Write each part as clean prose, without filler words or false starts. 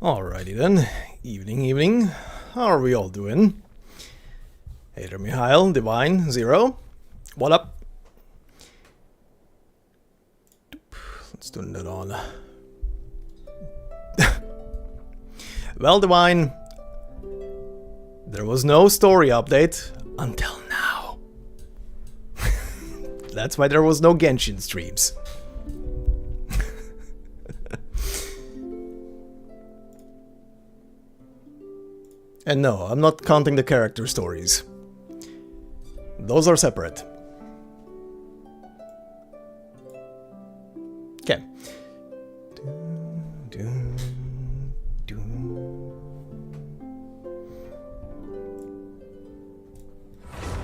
Alrighty then, evening. How are we all doing? Hey there, Mihail, Divine, Zero. What up? Let's turn that on. Well, Divine, there was no story update until now. That's why there was no Genshin streams. And no, I'm not counting the character stories. Those are separate. Okay.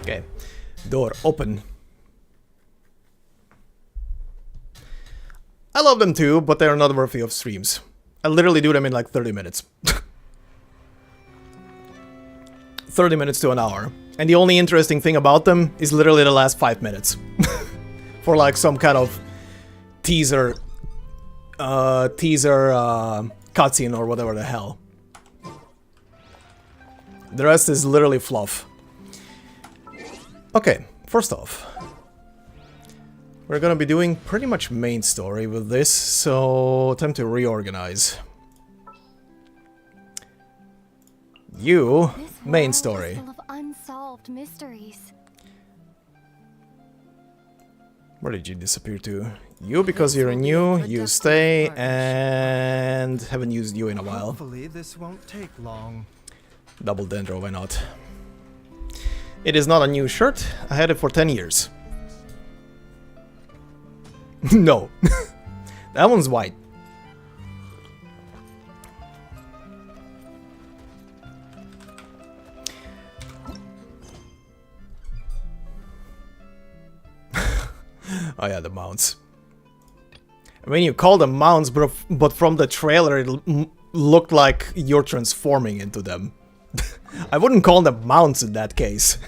Okay. Door open. I love them too, but they're not worthy of streams. I literally do them in like 30 minutes. 30 minutes to an hour. And the only interesting thing about them is literally the last 5 minutes. For like some kind of teaser cutscene or whatever the hell. The rest is literally fluff. Okay, first off, we're gonna be doing pretty much main story with this, so time to reorganize. You, main story. Full of unsolved mysteries. Where did you disappear to? You, because you're new, you stay, and haven't used you in a while. Hopefully this won't take long. Double Dendro, why not? It is not a new shirt, I had it for 10 years. No. That one's white. Oh yeah, the mounts. I mean, you call them mounts, but from the trailer it looked like you're transforming into them. I wouldn't call them mounts in that case.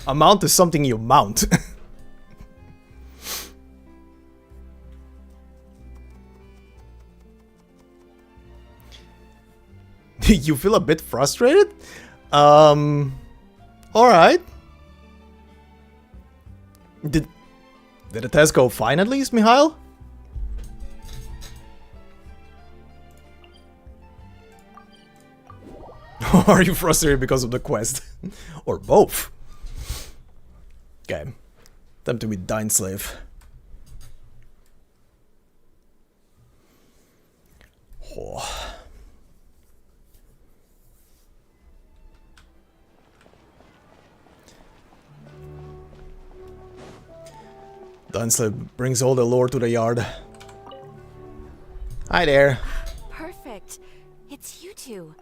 A mount is something you mount. You feel a bit frustrated? Alright. Did the test go fine at least, Mihail? Or are you frustrated because of the quest? Or both? Okay. Time to be Dainsleif. Oh. Dainsleif brings all the lore to the yard. Hi there. Perfect. It's you two.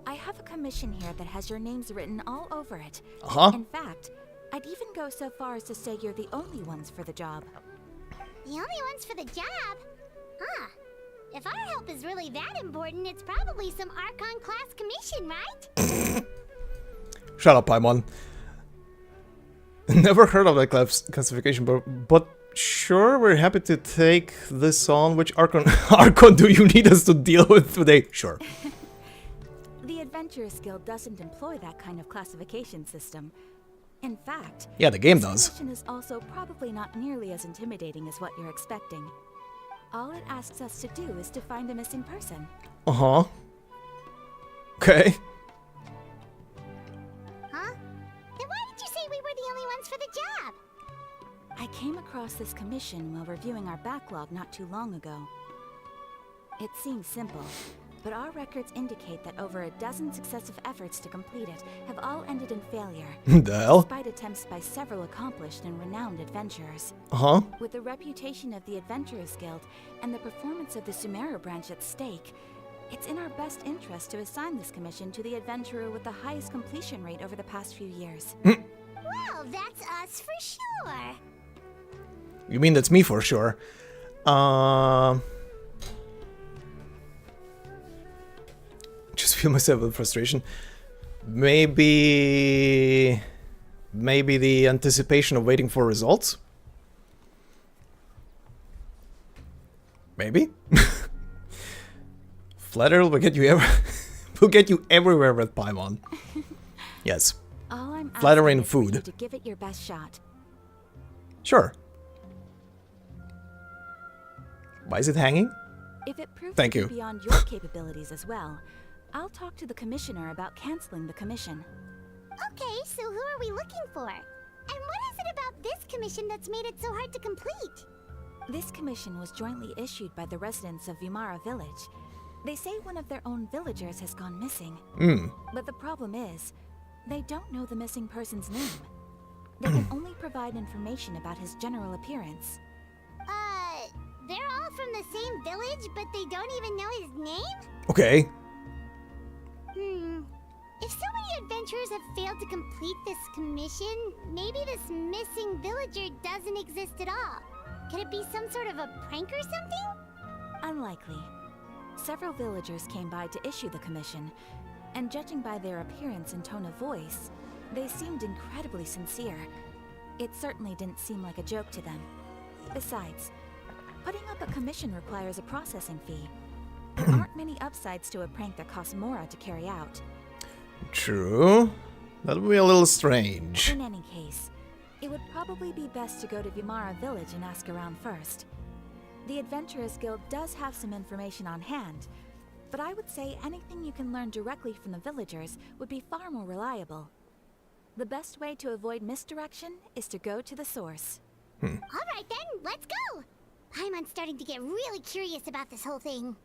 I have a commission here that has your names written all over it. Uh-huh. In fact, I'd even go so far as to say you're the only ones for the job. The only ones for the job? Huh. If our help is really that important, it's probably some Archon class commission, right? Shut up, Paimon. Never heard of that classification, but sure, we're happy to take this on. Which Archon do you need us to deal with today? Sure. The Adventurers Guild doesn't employ that kind of classification system. In fact, Yeah, the game this does. commission is also probably not nearly as intimidating as what you're expecting. All it asks us to do is to find a missing person. Uh-huh. Okay. Huh? Then why did you say we were the only ones for the job? I came across this commission while reviewing our backlog not too long ago. It seems simple, but our records indicate that over a dozen successive efforts to complete it have all ended in failure, The hell? despite attempts by several accomplished and renowned adventurers. Uh-huh. With the reputation of the Adventurers Guild and the performance of the Sumeru branch at stake, it's in our best interest to assign this commission to the adventurer with the highest completion rate over the past few years. Well, that's us for sure. You mean that's me for sure. Just feel myself with frustration. Maybe the anticipation of waiting for results? Maybe? Flatter will get you will get you everywhere with Paimon. Yes. All I'm Flattering asking is for you food. to give it your best shot. Sure. Why is it hanging? If it proves Thank to you. be beyond your capabilities as well, I'll talk to the commissioner about canceling the commission. Okay, so who are we looking for? And what is it about this commission that's made it so hard to complete? This commission was jointly issued by the residents of Vimara village. They say one of their own villagers has gone missing. But the problem is, they don't know the missing person's name. They can only provide information about his general appearance. They're all from the same village, but they don't even know his name? Okay. If so many adventurers have failed to complete this commission, maybe this missing villager doesn't exist at all. Could it be some sort of a prank or something? Unlikely. Several villagers came by to issue the commission, and judging by their appearance and tone of voice, they seemed incredibly sincere. It certainly didn't seem like a joke to them. Besides, putting up a commission requires a processing fee. There aren't many upsides to a prank that costs Mora to carry out. True. That would be a little strange. In any case, it would probably be best to go to Vimara village and ask around first. The Adventurers Guild does have some information on hand, but I would say anything you can learn directly from the villagers would be far more reliable. The best way to avoid misdirection is to go to the source. All right then, let's go! I'm starting to get really curious about this whole thing.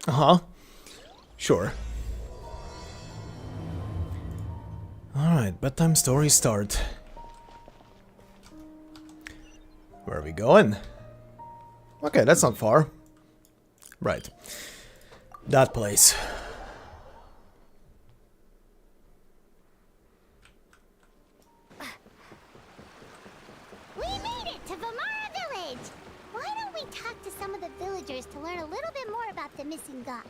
Uh-huh. Sure. Alright, bedtime story start. Where are we going? Okay, that's not far. Right. That place. We made it to Vimara Village! Why don't we talk to some of the villagers to learn a little bit more about the missing guy?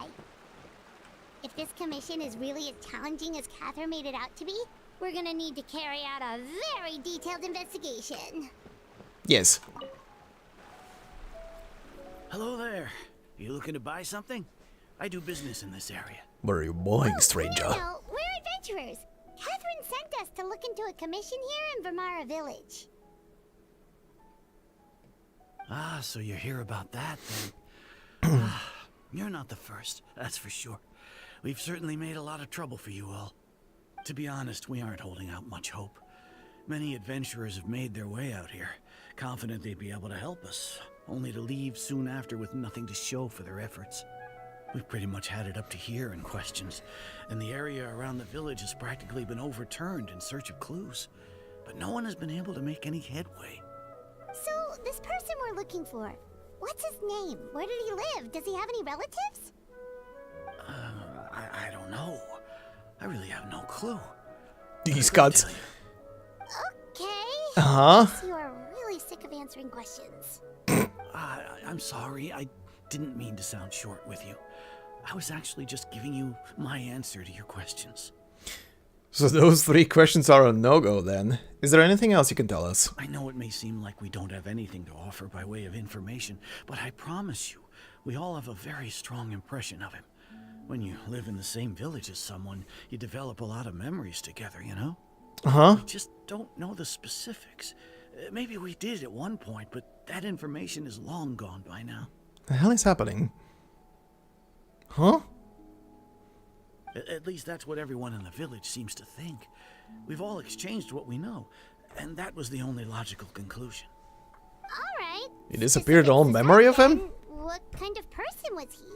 If this commission is really as challenging as Catherine made it out to be, we're gonna need to carry out a very detailed investigation. Yes. Hello there. You looking to buy something? I do business in this area. Where are you going, stranger? No, we're adventurers. Catherine sent us to look into a commission here in Vermara Village. Ah, so you hear about that then? You're not the first, that's for sure. We've certainly made a lot of trouble for you all. To be honest, we aren't holding out much hope. Many adventurers have made their way out here, confident they'd be able to help us, only to leave soon after with nothing to show for their efforts. We've pretty much had it up to here in questions, and the area around the village has practically been overturned in search of clues. But no one has been able to make any headway. So, this person we're looking for, what's his name? Where did he live? Does he have any relatives? I don't know. I really have no clue. These cuts. Okay. Uh-huh. You are really sick of answering questions. I'm sorry. I didn't mean to sound short with you. I was actually just giving you my answer to your questions. So those 3 questions are a no-go then. Is there anything else you can tell us? I know it may seem like we don't have anything to offer by way of information, but I promise you, we all have a very strong impression of him. When you live in the same village as someone, you develop a lot of memories together, you know? Uh-huh. We just don't know the specifics. Maybe we did at one point, but that information is long gone by now. The hell is happening? Huh? At least that's what everyone in the village seems to think. We've all exchanged what we know, and that was the only logical conclusion. Alright. It disappeared all memory of him? What kind of person was he?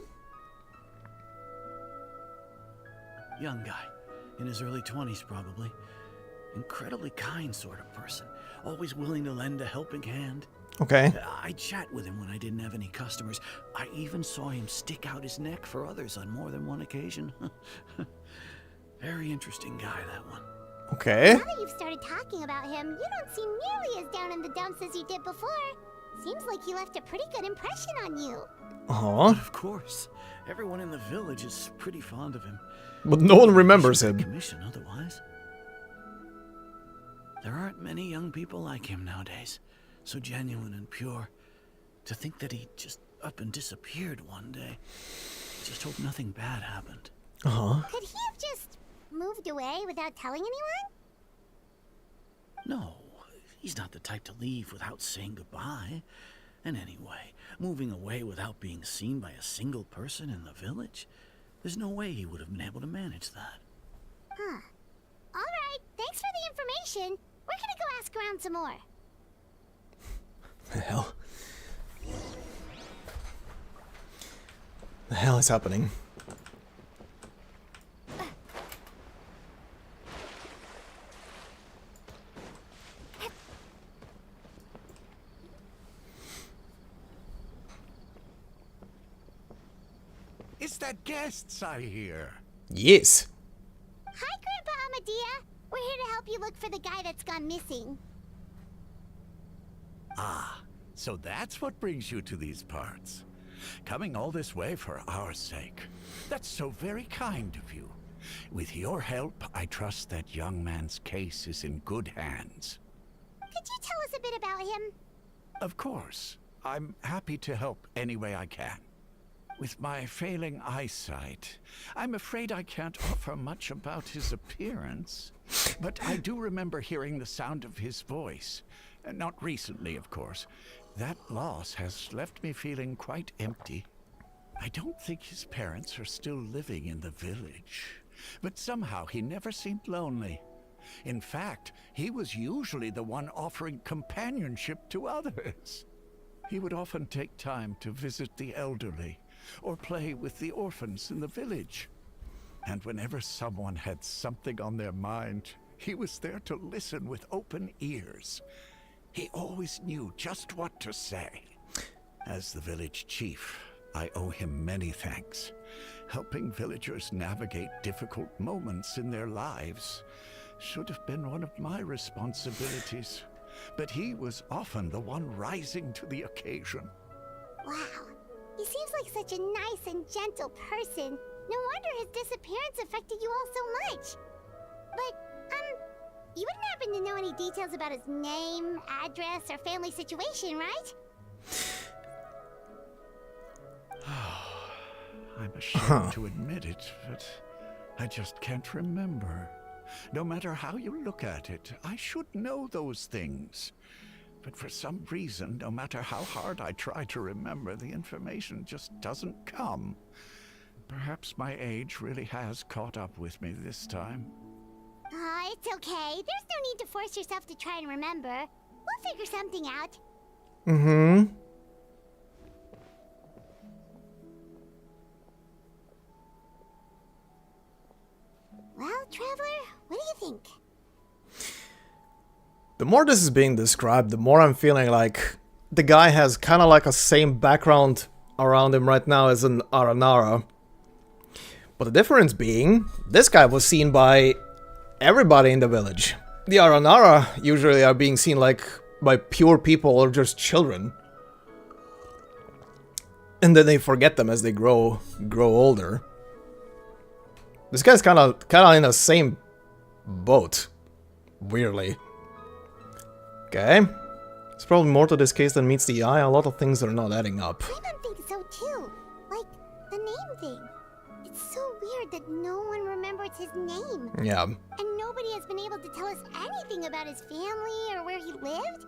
Young guy, in his early 20s probably. Incredibly kind sort of person, always willing to lend a helping hand. Okay. I'd chat with him when I didn't have any customers. I even saw him stick out his neck for others on more than one occasion. Very interesting guy, that one. Okay. Now that you've started talking about him, you don't seem nearly as down in the dumps as you did before. Seems like he left a pretty good impression on you. Uh-huh. Of course, everyone in the village is pretty fond of him. But no one remembers him. Commission otherwise. There aren't many young people like him nowadays. So genuine and pure. To think that he just up and disappeared one day. Just hope nothing bad happened. Uh-huh. Could he have just moved away without telling anyone? No, he's not the type to leave without saying goodbye. And anyway, moving away without being seen by a single person in the village, there's no way he would have been able to manage that. Huh. Alright, thanks for the information. We're gonna go ask around some more. The hell? The hell is happening? Is that guests I hear? Yes. Hi, Grandpa Amadea. We're here to help you look for the guy that's gone missing. Ah, so that's what brings you to these parts. Coming all this way for our sake. That's so very kind of you. With your help, I trust that young man's case is in good hands. Could you tell us a bit about him? Of course. I'm happy to help any way I can. With my failing eyesight, I'm afraid I can't offer much about his appearance. But I do remember hearing the sound of his voice. Not recently, of course. That loss has left me feeling quite empty. I don't think his parents are still living in the village. But somehow he never seemed lonely. In fact, he was usually the one offering companionship to others. He would often take time to visit the elderly, or play with the orphans in the village. And whenever someone had something on their mind, he was there to listen with open ears. He always knew just what to say. As the village chief, I owe him many thanks. Helping villagers navigate difficult moments in their lives should have been one of my responsibilities. But he was often the one rising to the occasion. Wow. He seems like such a nice and gentle person. No wonder his disappearance affected you all so much. But, you wouldn't happen to know any details about his name, address, or family situation, right? I'm ashamed to admit it, but I just can't remember. No matter how you look at it, I should know those things. But for some reason, no matter how hard I try to remember, the information just doesn't come. Perhaps my age really has caught up with me this time. It's okay. There's no need to force yourself to try and remember. We'll figure something out. Mm-hmm. Well, Traveler, what do you think? The more this is being described, the more I'm feeling like the guy has kind of like a same background around him right now as an Aranara. But the difference being, this guy was seen by everybody in the village. The Aranara usually are being seen like by pure people or just children. And then they forget them as they grow older. This guy's kind of in the same boat, weirdly. Okay, there's probably more to this case than meets the eye. A lot of things are not adding up. Paimon thinks so too. Like, the name thing. It's so weird that no one remembers his name. Yeah. And nobody has been able to tell us anything about his family or where he lived.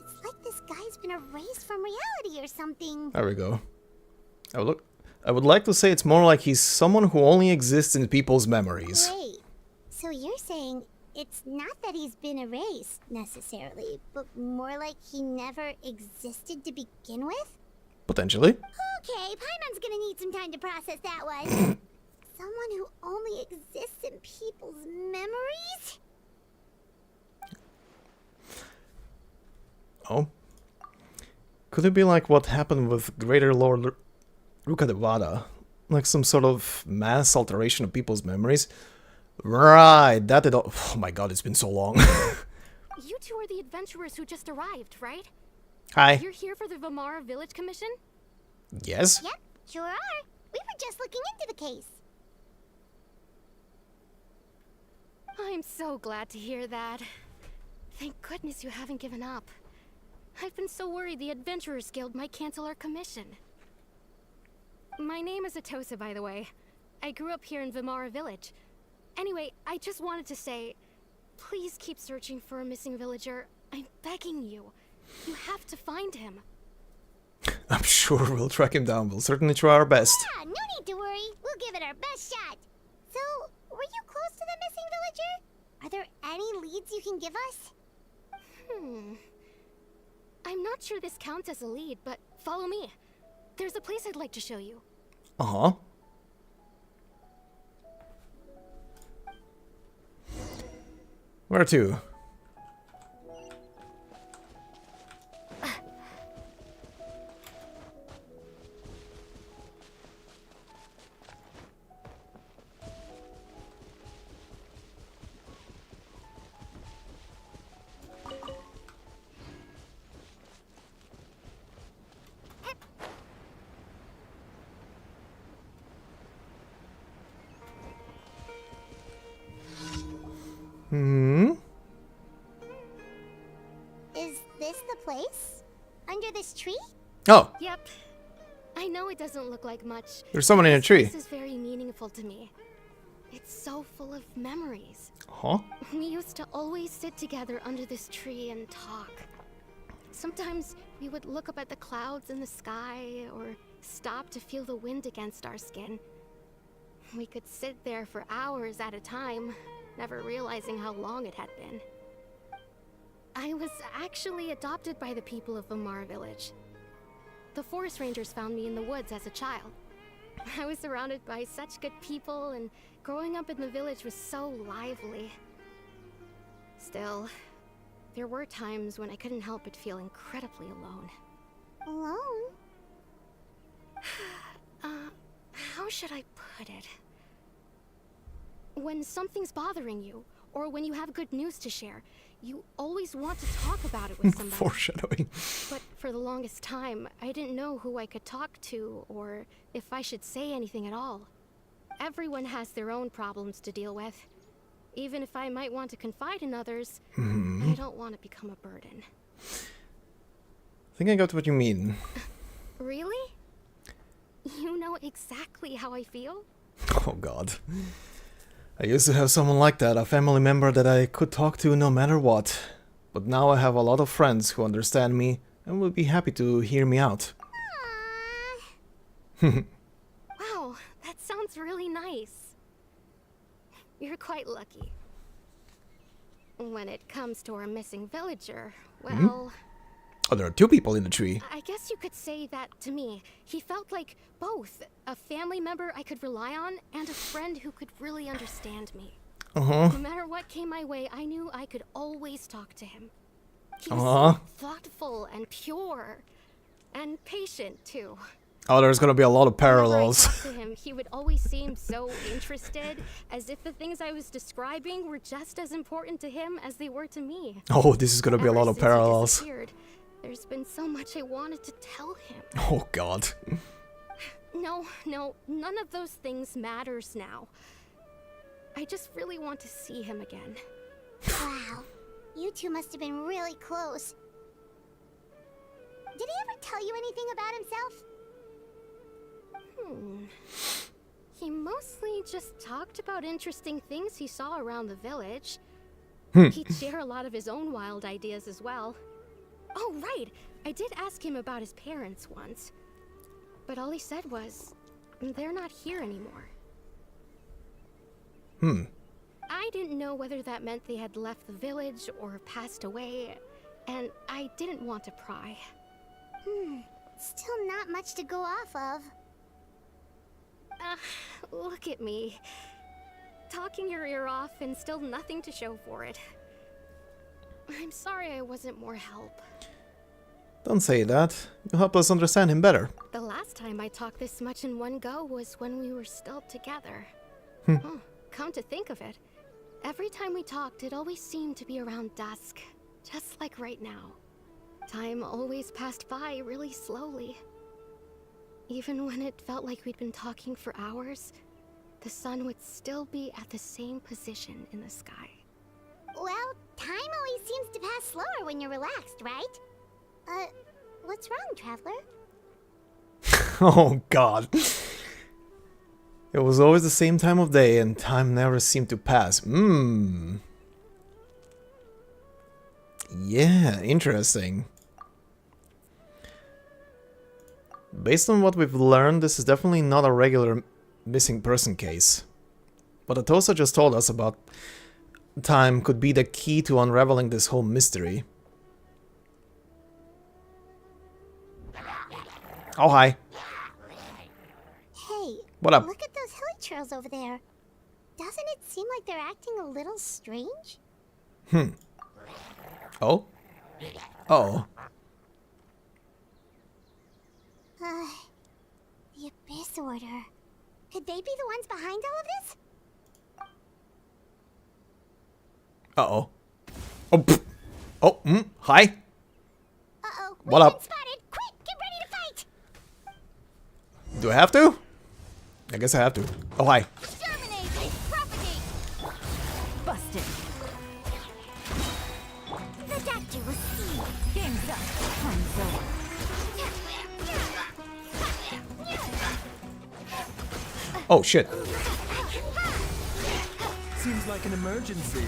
It's like this guy's been erased from reality or something. There we go. I would like to say it's more like he's someone who only exists in people's memories. Wait, so you're saying it's not that he's been erased, necessarily, but more like he never existed to begin with? Potentially. Okay, Paimon's gonna need some time to process that one. Someone who only exists in people's memories? Oh. Could it be like what happened with Greater Lord Rukadevada? Like some sort of mass alteration of people's memories? Right, that did all— oh my god, it's been so long. You two are the adventurers who just arrived, right? Hi. You're here for the Vamara Village Commission? Yes? Yep, sure are. We were just looking into the case. I'm so glad to hear that. Thank goodness you haven't given up. I've been so worried the Adventurers Guild might cancel our commission. My name is Atosa, by the way. I grew up here in Vamara Village. Anyway, I just wanted to say, please keep searching for a missing villager. I'm begging you. You have to find him. I'm sure we'll track him down. We'll certainly try our best. Yeah, no need to worry. We'll give it our best shot. So, were you close to the missing villager? Are there any leads you can give us? I'm not sure this counts as a lead, but follow me. There's a place I'd like to show you. Uh-huh. Where to? Is this the place? Under this tree? Oh, Yep. I know it doesn't look like much. there's someone in a tree. This is very meaningful to me. It's so full of memories. Huh? We used to always sit together under this tree and talk. Sometimes we would look up at the clouds in the sky or stop to feel the wind against our skin. We could sit there for hours at a time, never realizing how long it had been. I was actually adopted by the people of Vamara Village. The forest rangers found me in the woods as a child. I was surrounded by such good people, and growing up in the village was so lively. Still, there were times when I couldn't help but feel incredibly alone. Alone? How should I put it? When something's bothering you, or when you have good news to share, you always want to talk about it with somebody. Foreshadowing. But for the longest time, I didn't know who I could talk to, or if I should say anything at all. Everyone has their own problems to deal with. Even if I might want to confide in others, I don't want to become a burden. I think I got what you mean. Really? You know exactly how I feel. Oh god. I used to have someone like that, a family member that I could talk to no matter what. But now I have a lot of friends who understand me and will be happy to hear me out. Wow, that sounds really nice. You're quite lucky. When it comes to our missing villager, well... Oh, there are two people in the tree. I guess you could say that to me. He felt like both. A family member I could rely on, and a friend who could really understand me. No matter what came my way, I knew I could always talk to him. He was so thoughtful and pure. And patient, too. Oh, there's gonna be a lot of Whenever I parallels. talked to him, he would always seem so interested, as if the things I was describing were just as important to him as they were to me. Oh, this is gonna be a Ever lot of since he parallels. disappeared, there's been so much I wanted to tell him. Oh god. No, none of those things matters now. I just really want to see him again. Wow, you two must have been really close. Did he ever tell you anything about himself? He mostly just talked about interesting things he saw around the village. He'd share a lot of his own wild ideas as well. Oh, right! I did ask him about his parents once. But all he said was, they're not here anymore. I didn't know whether that meant they had left the village or passed away, and I didn't want to pry. Still not much to go off of. Look at me. Talking your ear off and still nothing to show for it. I'm sorry I wasn't more help. Don't say that. You help us understand him better. The last time I talked this much in one go was when we were still together. Come to think of it, every time we talked, it always seemed to be around dusk, just like right now. Time always passed by really slowly. Even when it felt like we'd been talking for hours, the sun would still be at the same position in the sky. Well, time always seems to pass slower when you're relaxed, right? What's wrong, Traveler? Oh god. It was always the same time of day and time never seemed to pass. Yeah, interesting. Based on what we've learned, this is definitely not a regular missing person case. What Atosa just told us about time could be the key to unraveling this whole mystery. Oh, hi. Hey, What up? look at those hilly trails over there. Doesn't it seem like they're acting a little strange? Oh? Oh. The Abyss Order. Could they be the ones behind all of this? Uh-oh. Oh, pfft. Oh, hi. Uh-oh, What we've up? been spotted! Quick, get ready to fight! Do I have to? I guess I have to. Oh, hi. Exterminate! Propagate! Busted. The doctor will see. Game's up. Time's over. Oh, shit. Seems like an emergency.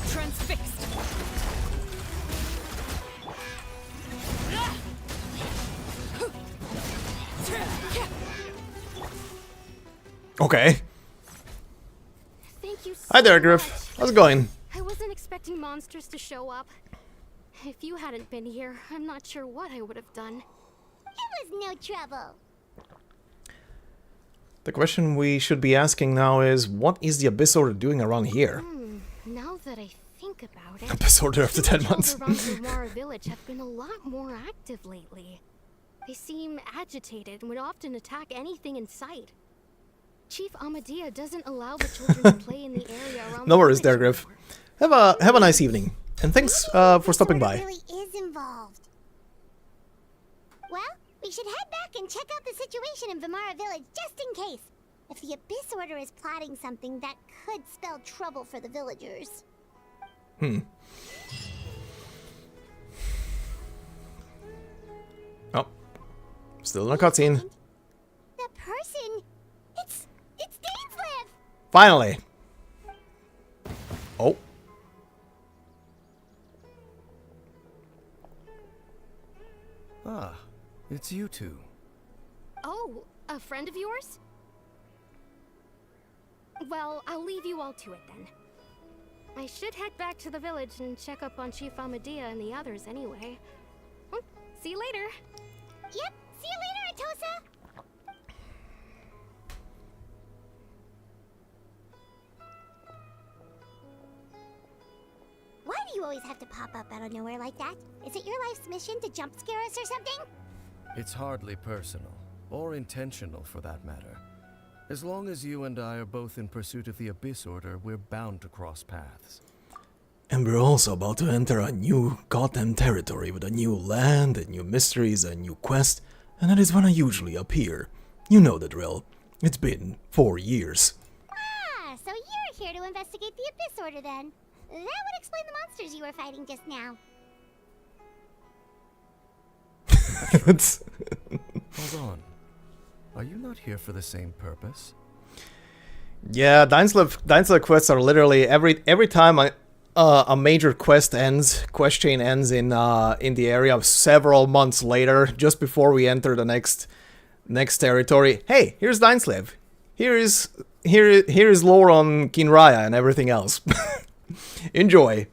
Transfixed. Okay. Thank you so Hi there, much. Griff. How's it going? I wasn't expecting monsters to show up. If you hadn't been here, I'm not sure what I would have done. It was no trouble. The question we should be asking now is, what is the Abyss Order doing around here? Now that I think about it, Abyss Order after 10 months. around Lumara village have been a lot more active lately. They seem agitated and would often attack anything in sight. Chief Amadea doesn't allow the children to play in the area around No the worries there, village Griff. anymore. Have a nice evening. And thanks for stopping by. Really is involved. Well, we should head back and check out the situation in Vimara village just in case. If the Abyss Order is plotting something that could spell trouble for the villagers. Oh. Still in a cutscene. Finally. Oh. Ah, it's you two. Oh, a friend of yours? Well, I'll leave you all to it then. I should head back to the village and check up on Chief Amadea and the others anyway. Well, see you later. Yep, see you later, Atosa! Why do you always have to pop up out of nowhere like that? Is it your life's mission to jump scare us or something? It's hardly personal, or intentional for that matter. As long as you and I are both in pursuit of the Abyss Order, we're bound to cross paths. And we're also about to enter a new goddamn territory with a new land, and new mysteries, and new quest, and that is when I usually appear. You know the drill. It's been 4 years. Ah, so you're here to investigate the Abyss Order then. That would explain the monsters you were fighting just now. It's Hold on. Are you not here for the same purpose? yeah, Dainsleif quests are literally every time a major quest chain ends in the area several months later, just before we enter the next territory. Hey, here's Dainsleif. Here is lore on Kinraya and everything else. Enjoy.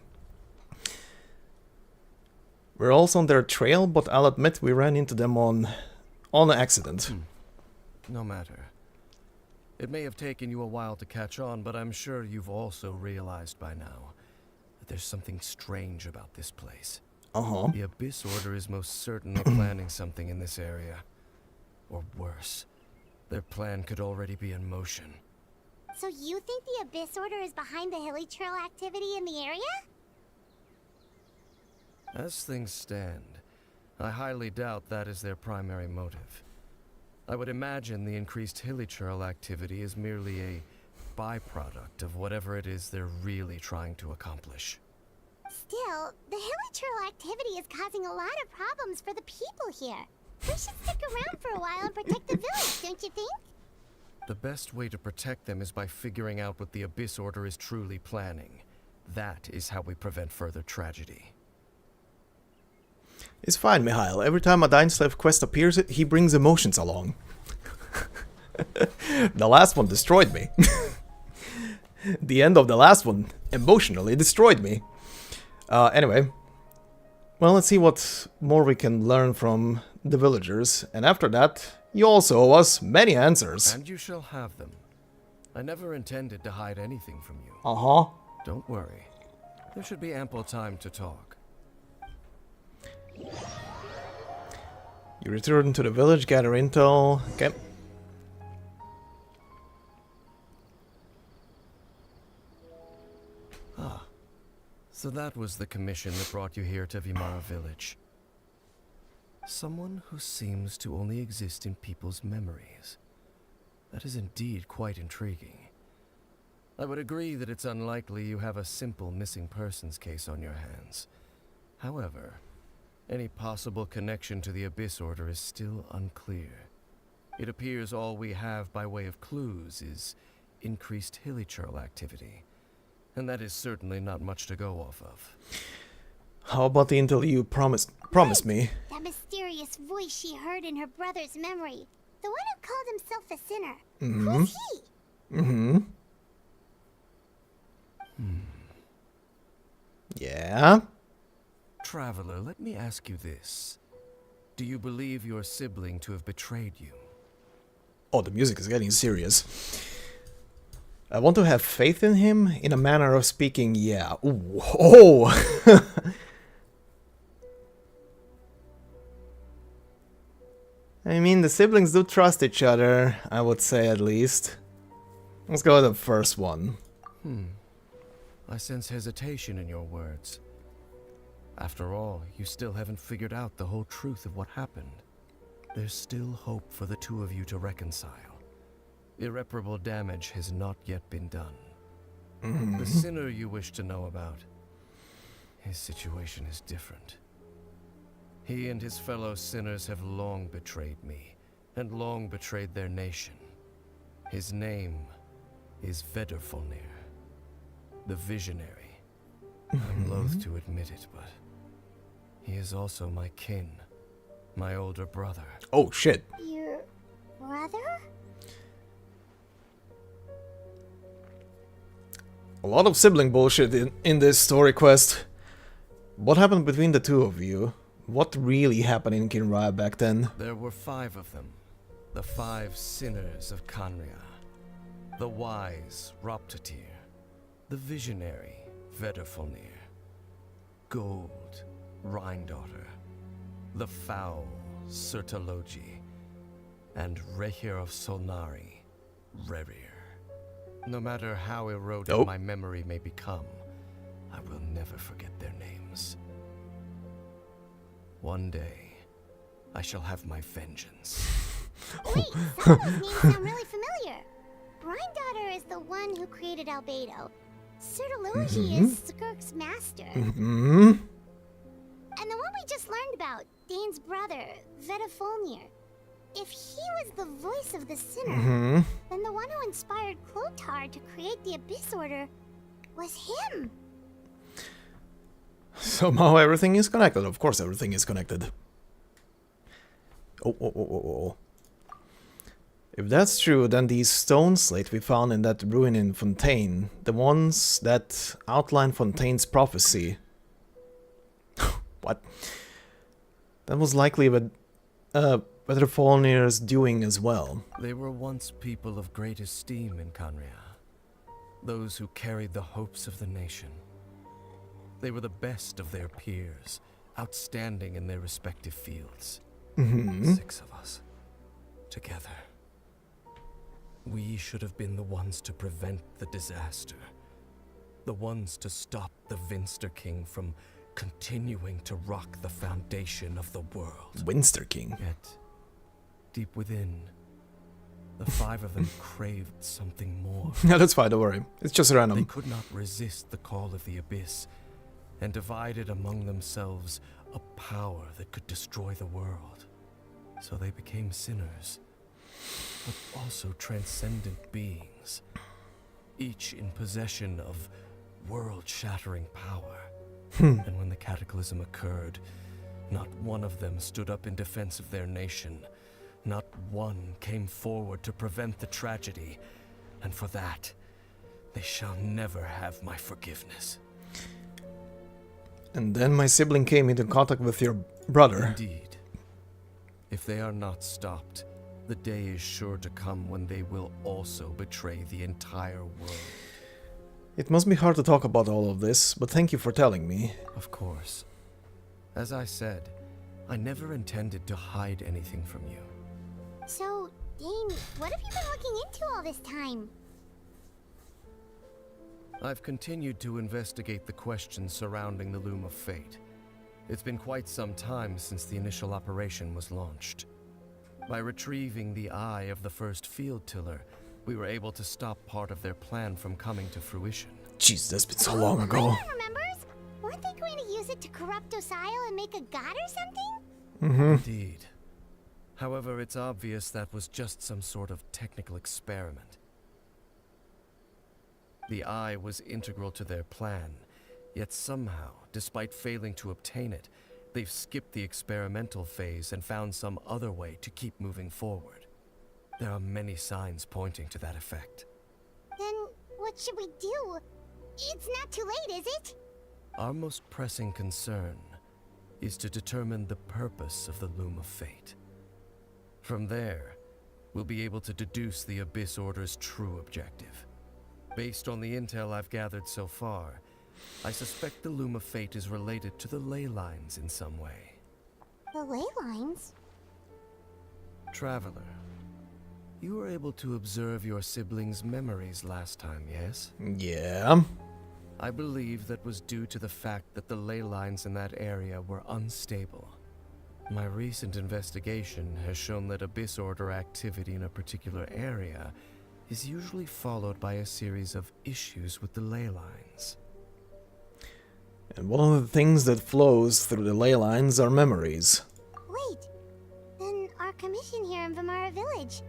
We're also on their trail, but I'll admit we ran into them on accident. No matter. It may have taken you a while to catch on, but I'm sure you've also realized by now that there's something strange about this place. Uh-huh. The Abyss Order is most certainly planning something in this area. Or worse, their plan could already be in motion. So you think the Abyss Order is behind the Hilly Trail activity in the area? As things stand, I highly doubt that is their primary motive. I would imagine the increased hilichurl activity is merely a byproduct of whatever it is they're really trying to accomplish. Still, the hilichurl activity is causing a lot of problems for the people here. We should stick around for a while and protect the village, don't you think? The best way to protect them is by figuring out what the Abyss Order is truly planning. That is how we prevent further tragedy. It's fine, Mihail. Every time a Dainsleif quest appears, he brings emotions along. The last one destroyed me. The end of the last one emotionally destroyed me. Anyway. Well, let's see what more we can learn from the villagers. And after that, you also owe us many answers. And you shall have them. I never intended to hide anything from you. Uh-huh. Don't worry. There should be ample time to talk. You return to the village, gather intel. Okay. Ah. So that was the commission that brought you here to Vimara village. Someone who seems to only exist in people's memories. That is indeed quite intriguing. I would agree that it's unlikely you have a simple missing persons case on your hands. However, any possible connection to the Abyss Order is still unclear. It appears all we have by way of clues is increased hilichurl activity. And that is certainly not much to go off of. How about the intel you promised me? That mysterious voice she heard in her brother's memory. The one who called himself a sinner. Who's he? Mm-hmm. Yeah? Traveler, let me ask you this. Do you believe your sibling to have betrayed you? Oh, the music is getting serious. I want to have faith in him, in a manner of speaking, yeah. Ooh. Oh! I mean, the siblings do trust each other, I would say at least. Let's go with the first one. I sense hesitation in your words. After all, you still haven't figured out the whole truth of what happened. There's still hope for the two of you to reconcile. Irreparable damage has not yet been done. The sinner you wish to know about, his situation is different. He and his fellow sinners have long betrayed me, and long betrayed their nation. His name is Vedderfolnir, the Visionary. I'm loath to admit it, but he is also my kin, my older brother. Oh shit. Your brother? A lot of sibling bullshit in this story quest. What happened between the two of you? What really happened in Kinraya back then? There were 5 of them, the 5 sinners of Kanria. The wise Roptatir, the visionary Vedderfolnir, Gold Rhindaughter, the foul Sertalogi, and Rehir of Solnari, Rerir. No matter how eroded my memory may become, I will never forget their names. One day, I shall have my vengeance. Wait, some of those names sound really familiar. Rhindaughter is the one who created Albedo. Sertalogi is Skirk's master. And the one we just learned about, Dane's brother, Vedderfolnir. If he was the voice of the sinner, then the one who inspired Clothar to create the Abyss Order was him. Somehow everything is connected. Of course everything is connected. Oh. If that's true, then these stone slates we found in that ruin in Fontaine, the ones that outline Fontaine's prophecy. What? That was likely Vedderfolnir's doing as well. They were once people of great esteem in Kanria, those who carried the hopes of the nation. They were the best of their peers, outstanding in their respective fields. 6 of us, together. We should have been the ones to prevent the disaster. The ones to stop the Vinster King from continuing to rock the foundation of the world. Winster King? Yet, deep within, the 5 of them craved something more. Yeah, that's fine, don't worry. It's just random. They could not resist the call of the Abyss, and divided among themselves a power that could destroy the world. So they became sinners, but also transcendent beings, each in possession of world-shattering power. And when the cataclysm occurred, not one of them stood up in defense of their nation. Not one came forward to prevent the tragedy, and for that, they shall never have my forgiveness. And then my sibling came into contact with your brother. Indeed. If they are not stopped, the day is sure to come when they will also betray the entire world. It must be hard to talk about all of this, but thank you for telling me. Of course. As I said, I never intended to hide anything from you. So, Dane, what have you been looking into all this time? I've continued to investigate the questions surrounding the Loom of Fate. It's been quite some time since the initial operation was launched. By retrieving the eye of the first field tiller, we were able to stop part of their plan from coming to fruition. Jeez, that's been so long ago. Paimon remembers? Weren't they going to use it to corrupt Docile and make a god or something? Indeed. However, it's obvious that was just some sort of technical experiment. The eye was integral to their plan, yet somehow, despite failing to obtain it, they've skipped the experimental phase and found some other way to keep moving forward. There are many signs pointing to that effect. Then what should we do? It's not too late, is it? Our most pressing concern is to determine the purpose of the Loom of Fate. From there, we'll be able to deduce the Abyss Order's true objective. Based on the intel I've gathered so far, I suspect the Loom of Fate is related to the ley lines in some way. The ley lines? Traveler, you were able to observe your siblings' memories last time, yes? Yeah. I believe that was due to the fact that the ley lines in that area were unstable. My recent investigation has shown that Abyss Order activity in a particular area is usually followed by a series of issues with the ley lines. And one of the things that flows through the ley lines are memories. Wait, then our commission here in Vamara Village,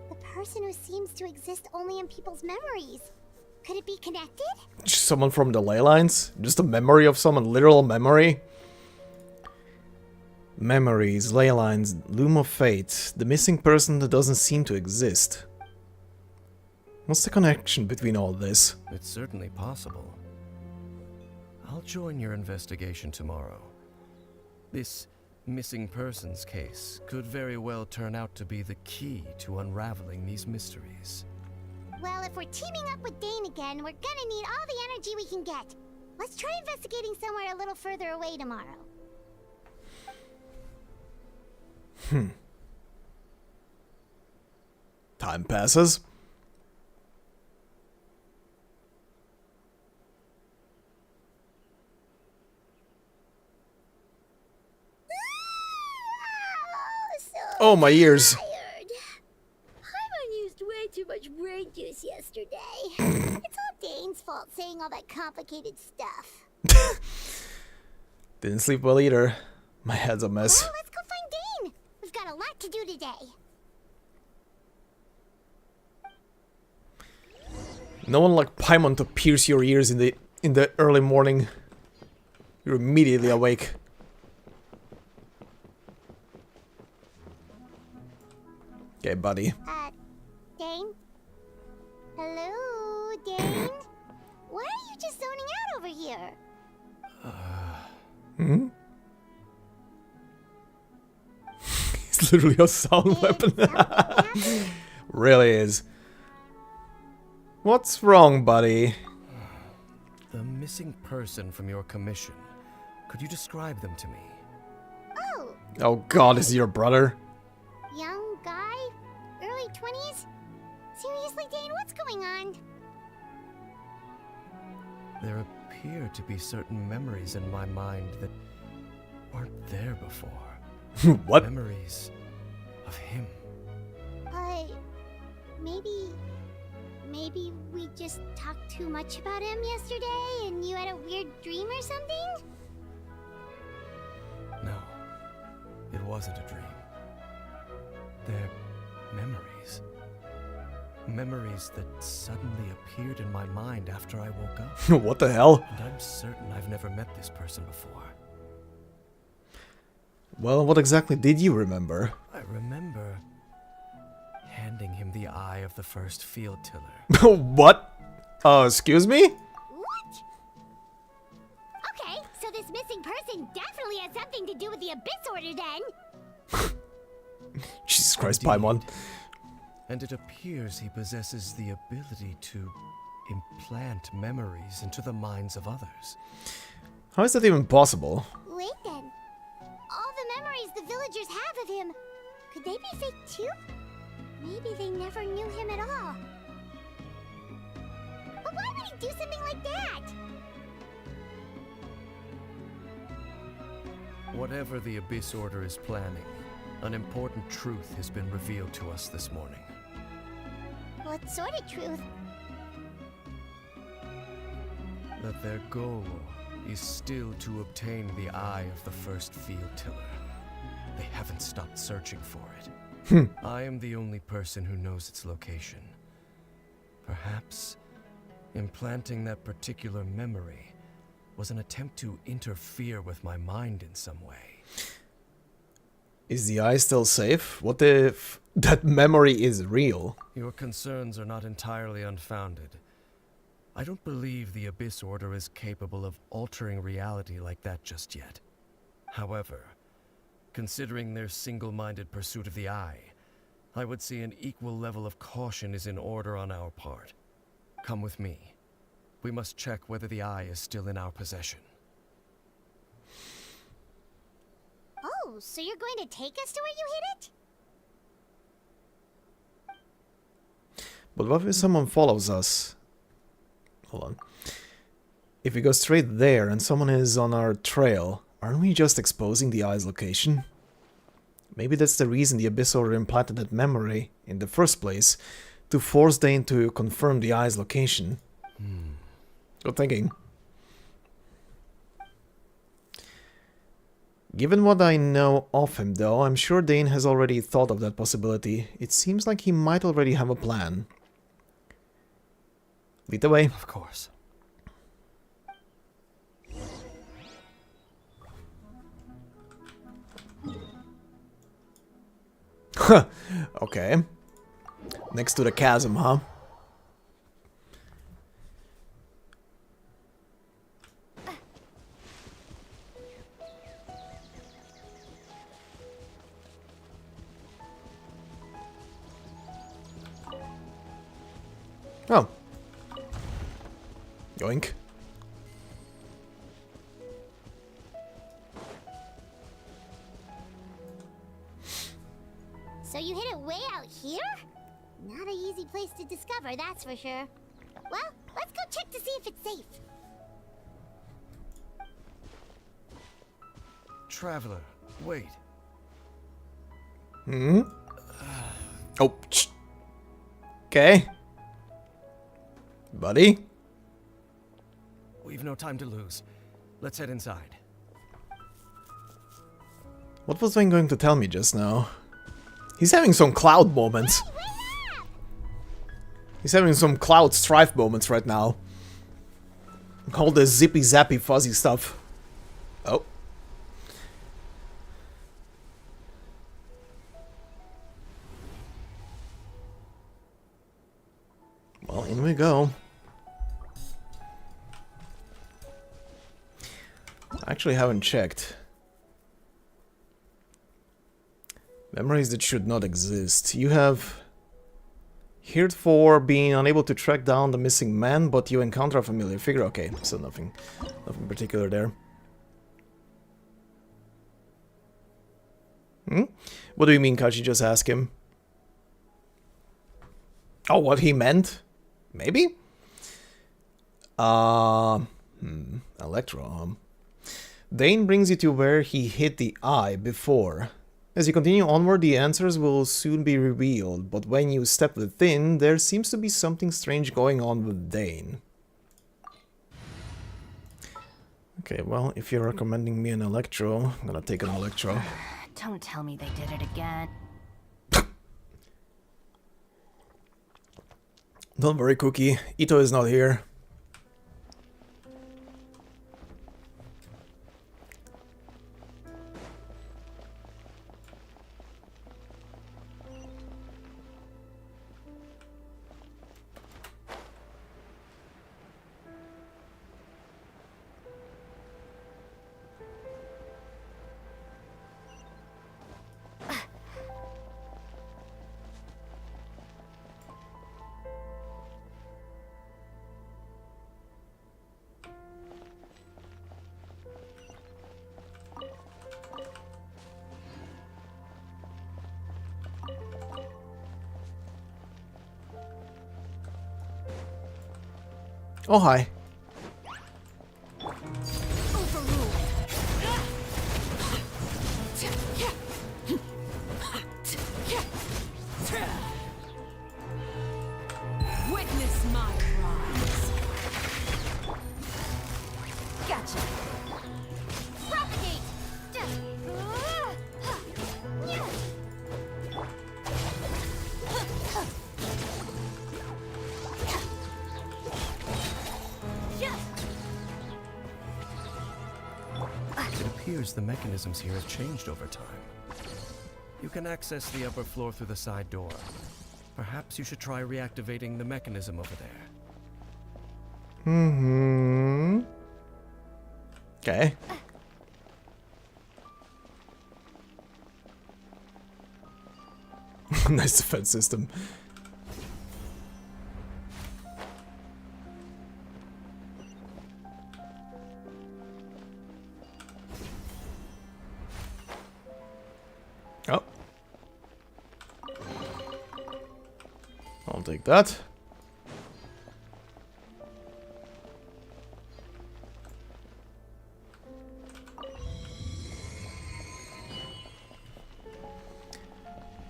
the person who seems to exist only in people's memories. Could it be connected? Just someone from the ley lines? Just a memory of someone, literal memory? Memories, ley lines, loom of fate. The missing person that doesn't seem to exist. What's the connection between all this? It's certainly possible. I'll join your investigation tomorrow. This missing persons case could very well turn out to be the key to unraveling these mysteries. Well, if we're teaming up with Dane again, we're gonna need all the energy we can get. Let's try investigating somewhere a little further away tomorrow. Time passes. Oh, my ears. Tired. Paimon used way too much brain juice yesterday. It's all Dane's fault saying all that complicated stuff. Didn't sleep well either. My head's a mess. Well, let's go find Dane. We've got a lot to do today. No one like Paimon to pierce your ears in the early morning. You're immediately awake. Okay, buddy. Dane? Hello, Dane? Why are you just zoning out over here? Hmm? It's literally a sound weapon. Really is. What's wrong, buddy? The missing person from your commission. Could you describe them to me? Oh, Oh god, is he your brother? young guy? Early 20s? Seriously, Dane, what's going on? There appear to be certain memories in my mind that weren't there before. What? Memories of him. Maybe we just talked too much about him yesterday and you had a weird dream or something? No, it wasn't a dream. They're memories. Memories that suddenly appeared in my mind after I woke up. What the hell? And I'm certain I've never met this person before. Well, what exactly did you remember? I remember handing him the eye of the first field tiller. What? Excuse me? What? Okay, so this missing person definitely has something to do with the Abyss Order then. Jesus Christ, Indeed. Paimon. And it appears he possesses the ability to implant memories into the minds of others. How is that even possible? Wait then. All the memories the villagers have of him, could they be fake too? Maybe they never knew him at all. But why would he do something like that? Whatever the Abyss Order is planning, an important truth has been revealed to us this morning. What sort of truth? That their goal is still to obtain the eye of the first field tiller. They haven't stopped searching for it. I am the only person who knows its location. Perhaps implanting that particular memory was an attempt to interfere with my mind in some way. Is the eye still safe? What if that memory is real? Your concerns are not entirely unfounded. I don't believe the Abyss Order is capable of altering reality like that just yet. However, considering their single-minded pursuit of the eye, I would say an equal level of caution is in order on our part. Come with me. We must check whether the eye is still in our possession. Oh, so you're going to take us to where you hid it? But what if someone follows us? Hold on. If we go straight there and someone is on our trail, aren't we just exposing the eye's location? Maybe that's the reason the Abyss Order implanted that memory in the first place, to force Dane to confirm the eye's location. Good thinking. Given what I know of him, though, I'm sure Dane has already thought of that possibility. It seems like he might already have a plan. Lead the way. Of course. Okay. Next to the chasm, huh? Oh. Yoink. So you hid it way out here? Not an easy place to discover, that's for sure. Well, let's go check to see if it's safe. Traveler, wait. Hmm? Oh. Okay. Buddy? We've no time to lose. Let's head inside. What was Wayne going to tell me just now? He's having some cloud moments. He's having some cloud strife moments right now. All this zippy zappy fuzzy stuff. Oh. Well, in we go. I actually haven't checked. Memories that should not exist. You have heretofore been unable to track down the missing man, but you encounter a familiar figure. Okay, so nothing particular there. What do you mean, Kachi? Just ask him. Oh, what he meant? Maybe? Electro. Dane brings you to where he hit the eye before. As you continue onward, the answers will soon be revealed, but when you step within, there seems to be something strange going on with Dane. Okay, well, if you're recommending me an Electro, I'm gonna take an Electro. Don't tell me they did it again. Don't worry, Cookie. Ito is not here. Oh, hi. Witness my rise. Gotcha. Propagate! It appears the mechanisms here have changed over time. You can access the upper floor through the side door. Perhaps you should try reactivating the mechanism over there. Okay. Nice defense system. Oh. I'll take that.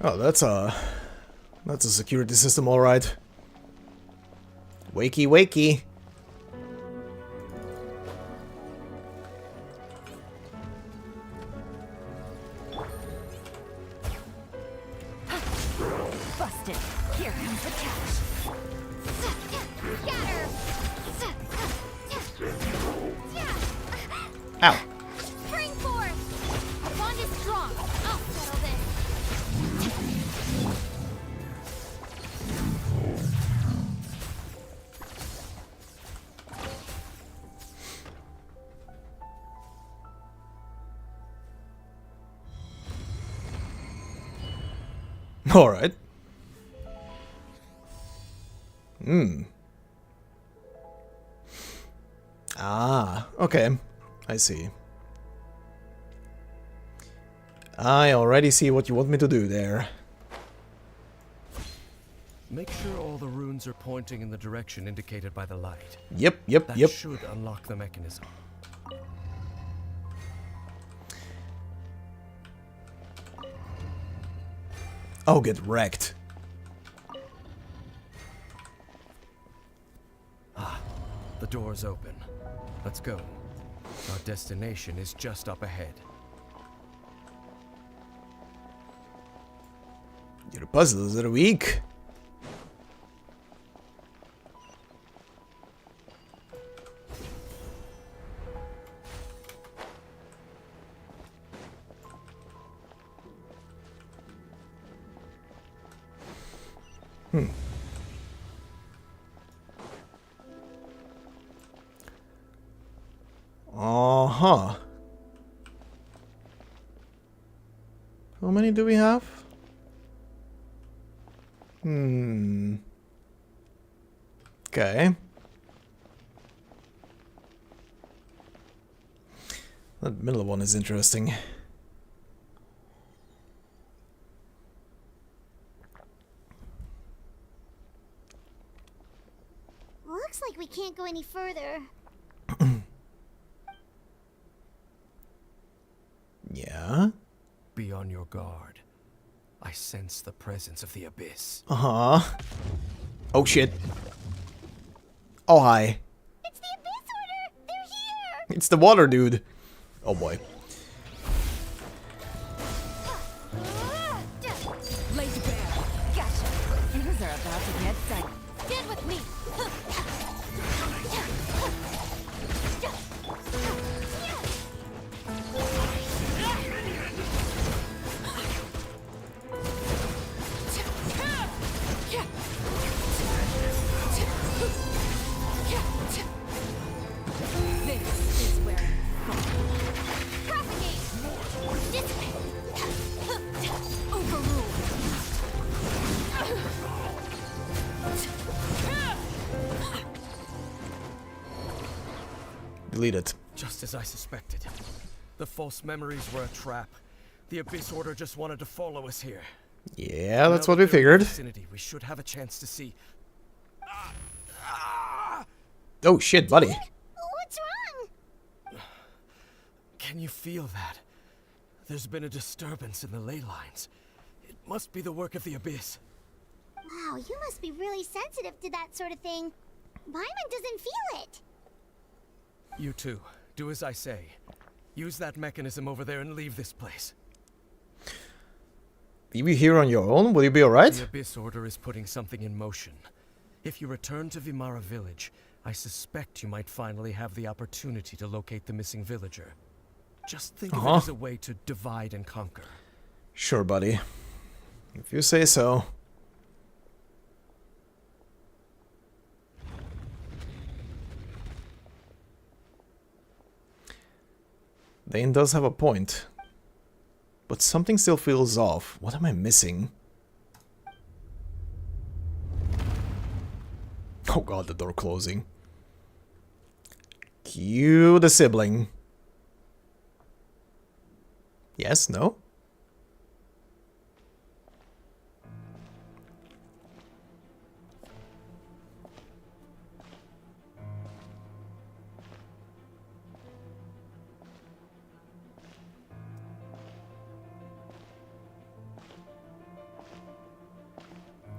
Oh, that's a security system, all right. Wakey, wakey. wasted. Here comes the catch. Scatter! Ow. Spring force! Our bond is strong. I'll settle this. Alright. Ah, okay. I see. I already see what you want me to do there. Make sure all the runes are pointing in the direction indicated by the light. Yep. That should unlock the mechanism. Oh, get wrecked. The door's open. Let's go. Our destination is just up ahead. Your puzzles are weak. Uh-huh. How many do we have? Okay. That middle one is interesting. Looks like we can't go any further. Yeah? Be on your guard. I sense the presence of the abyss. Uh-huh. Oh shit. Oh hi. It's the Abyss Order! They're here! It's the water dude. Oh boy. Laser bear. Gotcha. Things are about to get dicey. Stand with me! This is where Propagate! overrule. Delete it. Just as I suspected. The false memories were a trap. The Abyss Order just wanted to follow us here. Yeah, that's Now what that we they're in the figured. vicinity, we should have a chance to see. Oh shit, buddy. What's wrong? Can you feel that? There's been a disturbance in the ley lines. It must be the work of the Abyss. Wow, you must be really sensitive to that sort of thing. Paimon doesn't feel it. You too. Do as I say. Use that mechanism over there and leave this place. You be here on your own? Will you be The alright? Abyss Order is putting something in motion. If you return to Vimara Village, I suspect you might finally have the opportunity to locate the missing villager. Just think of it as a way to divide and conquer. Sure, buddy. If you say so. Dane does have a point. But something still feels off. What am I missing? Oh god, the door closing. Cue the sibling. Yes? No?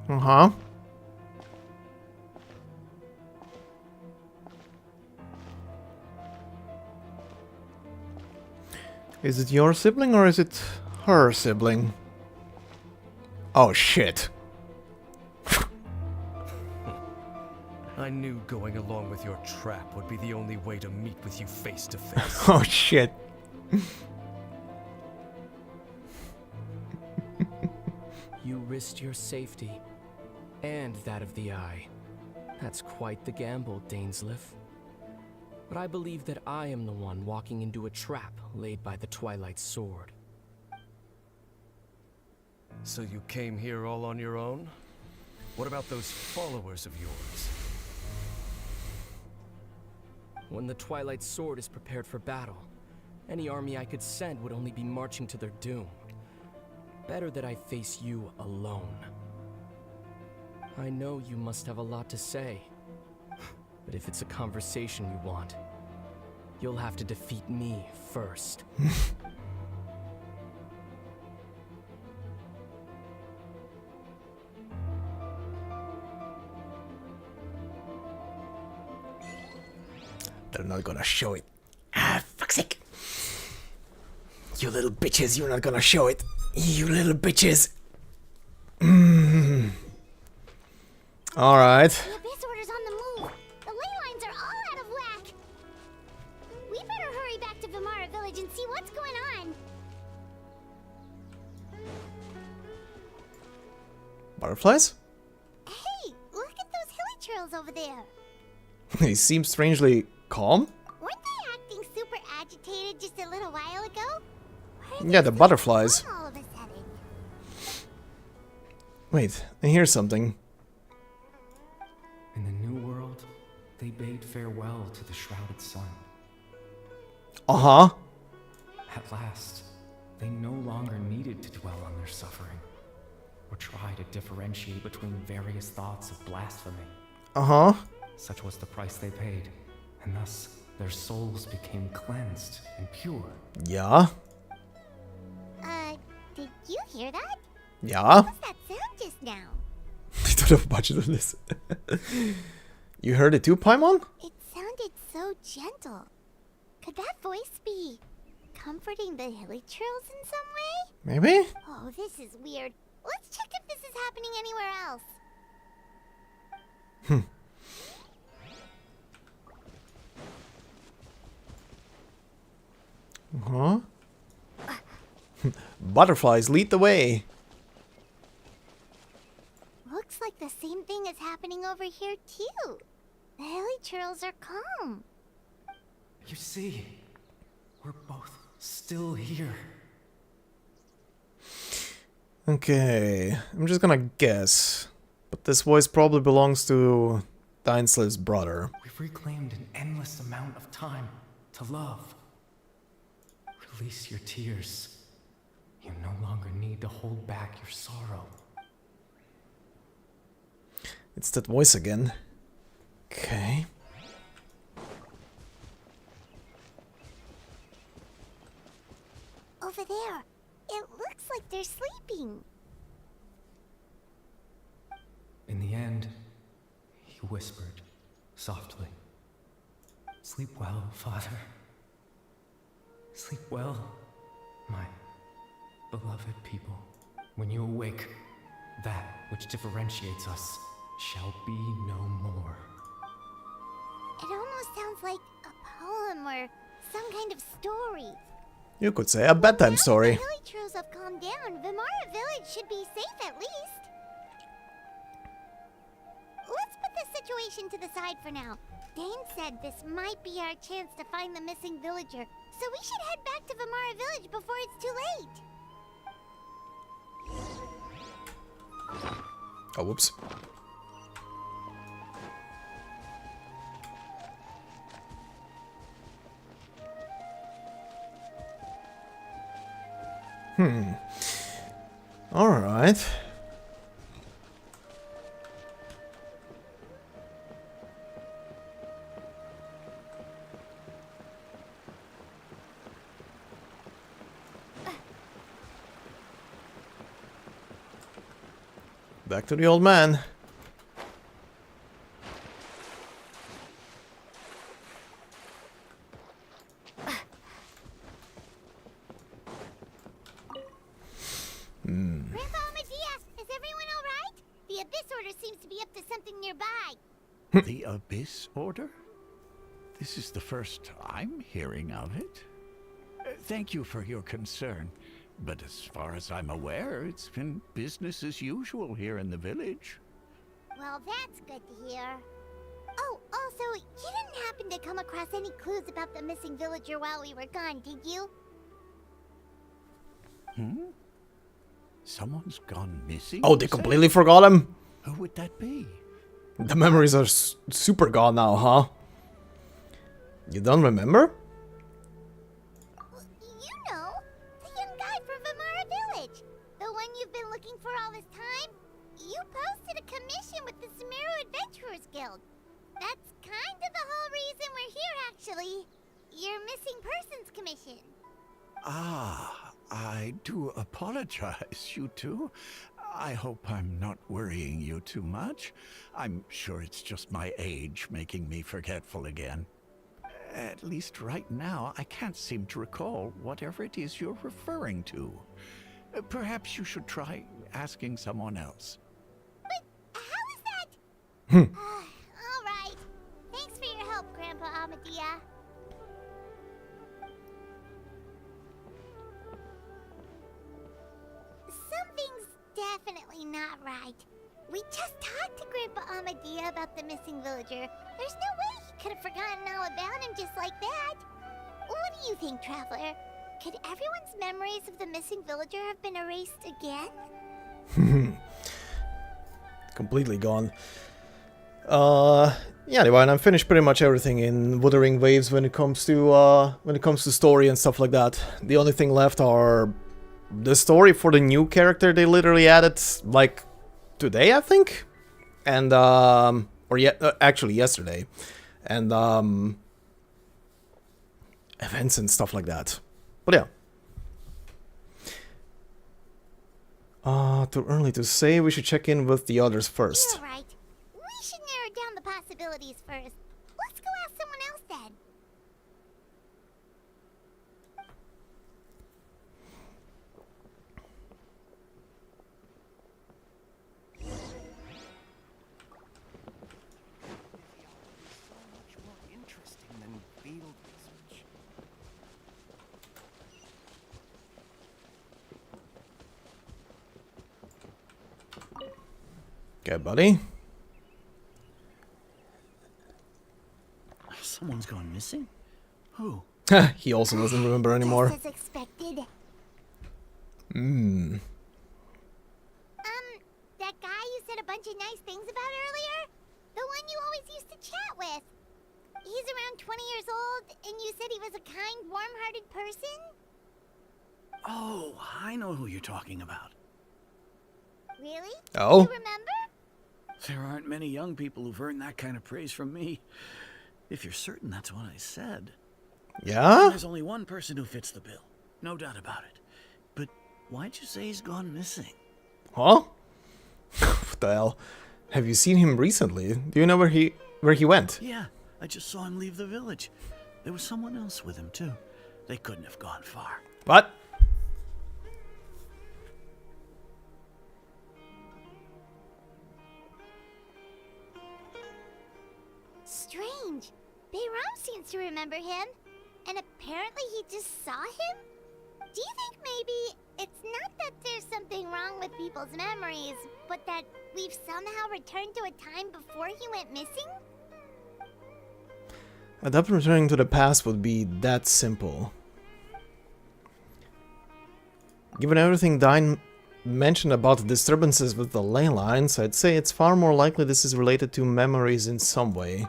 Uh-huh. Is it your sibling or is it her sibling? Oh shit. I knew going along with your trap would be the only way to meet with you face to face. Oh shit. You risked your safety, and that of the Eye. That's quite the gamble, Dainsleif. But I believe that I am the one walking into a trap laid by the Twilight Sword. So you came here all on your own? What about those followers of yours? When the Twilight Sword is prepared for battle, any army I could send would only be marching to their doom. Better that I face you alone. I know you must have a lot to say, but if it's a conversation you want, you'll have to defeat me first. They're not gonna show it. Ah, fuck's sake. You little bitches, you're not gonna show it. You little bitches. Alright. The Abyss Order's on the move. The ley lines are all out of whack. We better hurry back to Vimara Village and see what's going on. Butterflies? Hey, look at those hilly trails over there. They seem strangely calm. Weren't they acting super agitated just a little while ago? Yeah, the butterflies. All of a sudden. Wait, I hear something. In the New World, they bade farewell to the shrouded sun. Uh-huh. At last, they no longer needed to dwell on their suffering, or try to differentiate between various thoughts of blasphemy. Uh-huh. Such was the price they paid, and thus their souls became cleansed and pure. Yeah. Did you hear that? Yeah. What was that sound just now? I don't have a budget on this. You heard it too, Paimon? It sounded so gentle. Could that voice be comforting the hilly trails in some way? Maybe? Oh, this is weird. Let's check if this is happening anywhere else. Uh-huh. Butterflies lead the way. Looks like the same thing is happening over here too. The hilly trails are calm. You see, we're both still here. Okay, I'm just gonna guess. But this voice probably belongs to Dainsleif's brother. We've reclaimed an endless amount of time to love. Release your tears. You no longer need to hold back your sorrow. It's that voice again. Okay. Over there. It looks like they're sleeping. In the end, he whispered softly, "Sleep well, Father. Sleep well, my beloved people. When you awake, that which differentiates us shall be no more." It almost sounds like a poem or some kind of story. You could say a bedtime story. The hilly trails have calmed down. Vimara Village should be safe at least. Let's put this situation to the side for now. Dane said this might be our chance to find the missing villager, so we should head back to Vimara Village before it's too late. Oh, whoops. All right. Back to the old man. Grandpa Medea, is everyone all right? The Abyss Order seems to be up to something nearby. The Abyss Order? This is the first I'm hearing of it. Thank you for your concern, but as far as I'm aware, it's been business as usual here in the village. Well, that's good to hear. Oh, also, you didn't happen to come across any clues about the missing villager while we were gone, did you? Someone's gone missing? Oh, they completely forgot him? Who would that be? The memories are super gone now, huh? You don't remember? You know, the young guy from Vamara Village. The one you've been looking for all this time. You posted a commission with the Sumeru Adventurers Guild. That's kind of the whole reason we're here, actually. Your missing persons commission. Ah, I do apologize, you two. I hope I'm not worrying you too much. I'm sure it's just my age making me forgetful again. At least right now, I can't seem to recall whatever it is you're referring to. Perhaps you should try asking someone else. But how is that? All right. Thanks for your help, Grandpa Amadia. Something's definitely not right. We just talked to Grandpa Amadia about the missing villager. There's no way he could have forgotten all about him just like that. What do you think, Traveler? Could everyone's memories of the missing villager have been erased again? Completely gone. Yeah, Divine, I've finished pretty much everything in Wuthering Waves when it comes to story and stuff like that. The only thing left are the story for the new character they literally added, like, today, I think? And, actually yesterday. And, events and stuff like that. But yeah. Too early to say, we should check in with the others first. You're right. We should narrow down the possibilities first. Let's go ask someone else then. Okay, buddy. Someone's gone missing? Who? He also doesn't remember anymore. Just as expected. That guy you said a bunch of nice things about earlier? The one you always used to chat with. He's around 20 years old, and you said he was a kind, warm-hearted person? Oh, I know who you're talking about. Really? Oh? You remember? There aren't many young people who've earned that kind of praise from me. If you're certain that's what I said. Yeah? There's only one person who fits the bill. No doubt about it. But why'd you say he's gone missing? Huh? What the hell? Have you seen him recently? Do you know where he went? Yeah, I just saw him leave the village. There was someone else with him, too. They couldn't have gone far. What? Strange. Bayram seems to remember him. And apparently he just saw him? Do you think maybe it's not that there's something wrong with people's memories, but that we've somehow returned to a time before he went missing? I doubt returning to the past would be that simple. Given everything Dine mentioned about the disturbances with the ley lines, I'd say it's far more likely this is related to memories in some way.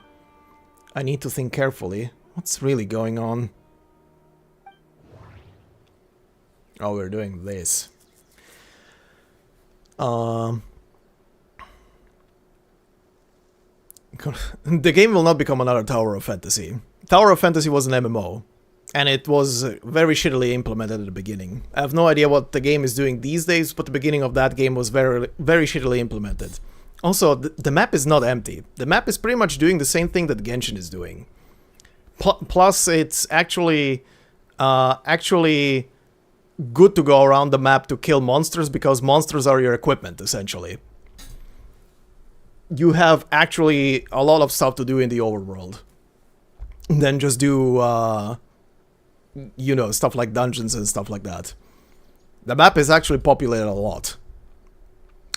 I need to think carefully. What's really going on? Oh, we're doing this. The game will not become another Tower of Fantasy. Tower of Fantasy was an MMO, and it was very shittily implemented at the beginning. I have no idea what the game is doing these days, but the beginning of that game was very shittily implemented. Also, the map is not empty. The map is pretty much doing the same thing that Genshin is doing. Plus, it's actually good to go around the map to kill monsters, because monsters are your equipment, essentially. you have actually a lot of stuff to do in the overworld. Than just do, you know, stuff like dungeons and stuff like that. The map is actually populated a lot.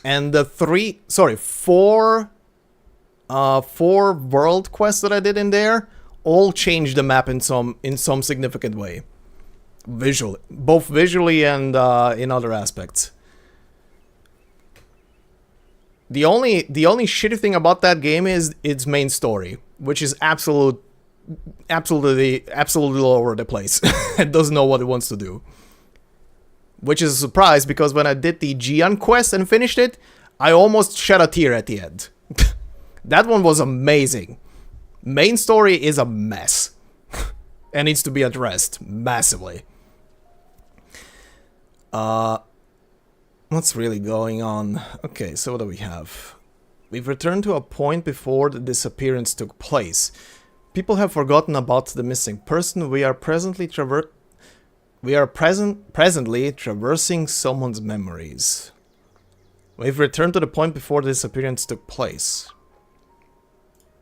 And the four world quests that I did in there all changed the map in some significant way. Both visually and in other aspects. The only shitty thing about that game is its main story, which is absolutely all over the place. It doesn't know what it wants to do. Which is a surprise, because when I did the Gian quest and finished it, I almost shed a tear at the end. That one was amazing. Main story is a mess. And needs to be addressed massively. What's really going on? Okay, so what do we have? We've returned to a point before the disappearance took place. People have forgotten about the missing person. We are presently traversing someone's memories. We've returned to the point before the disappearance took place.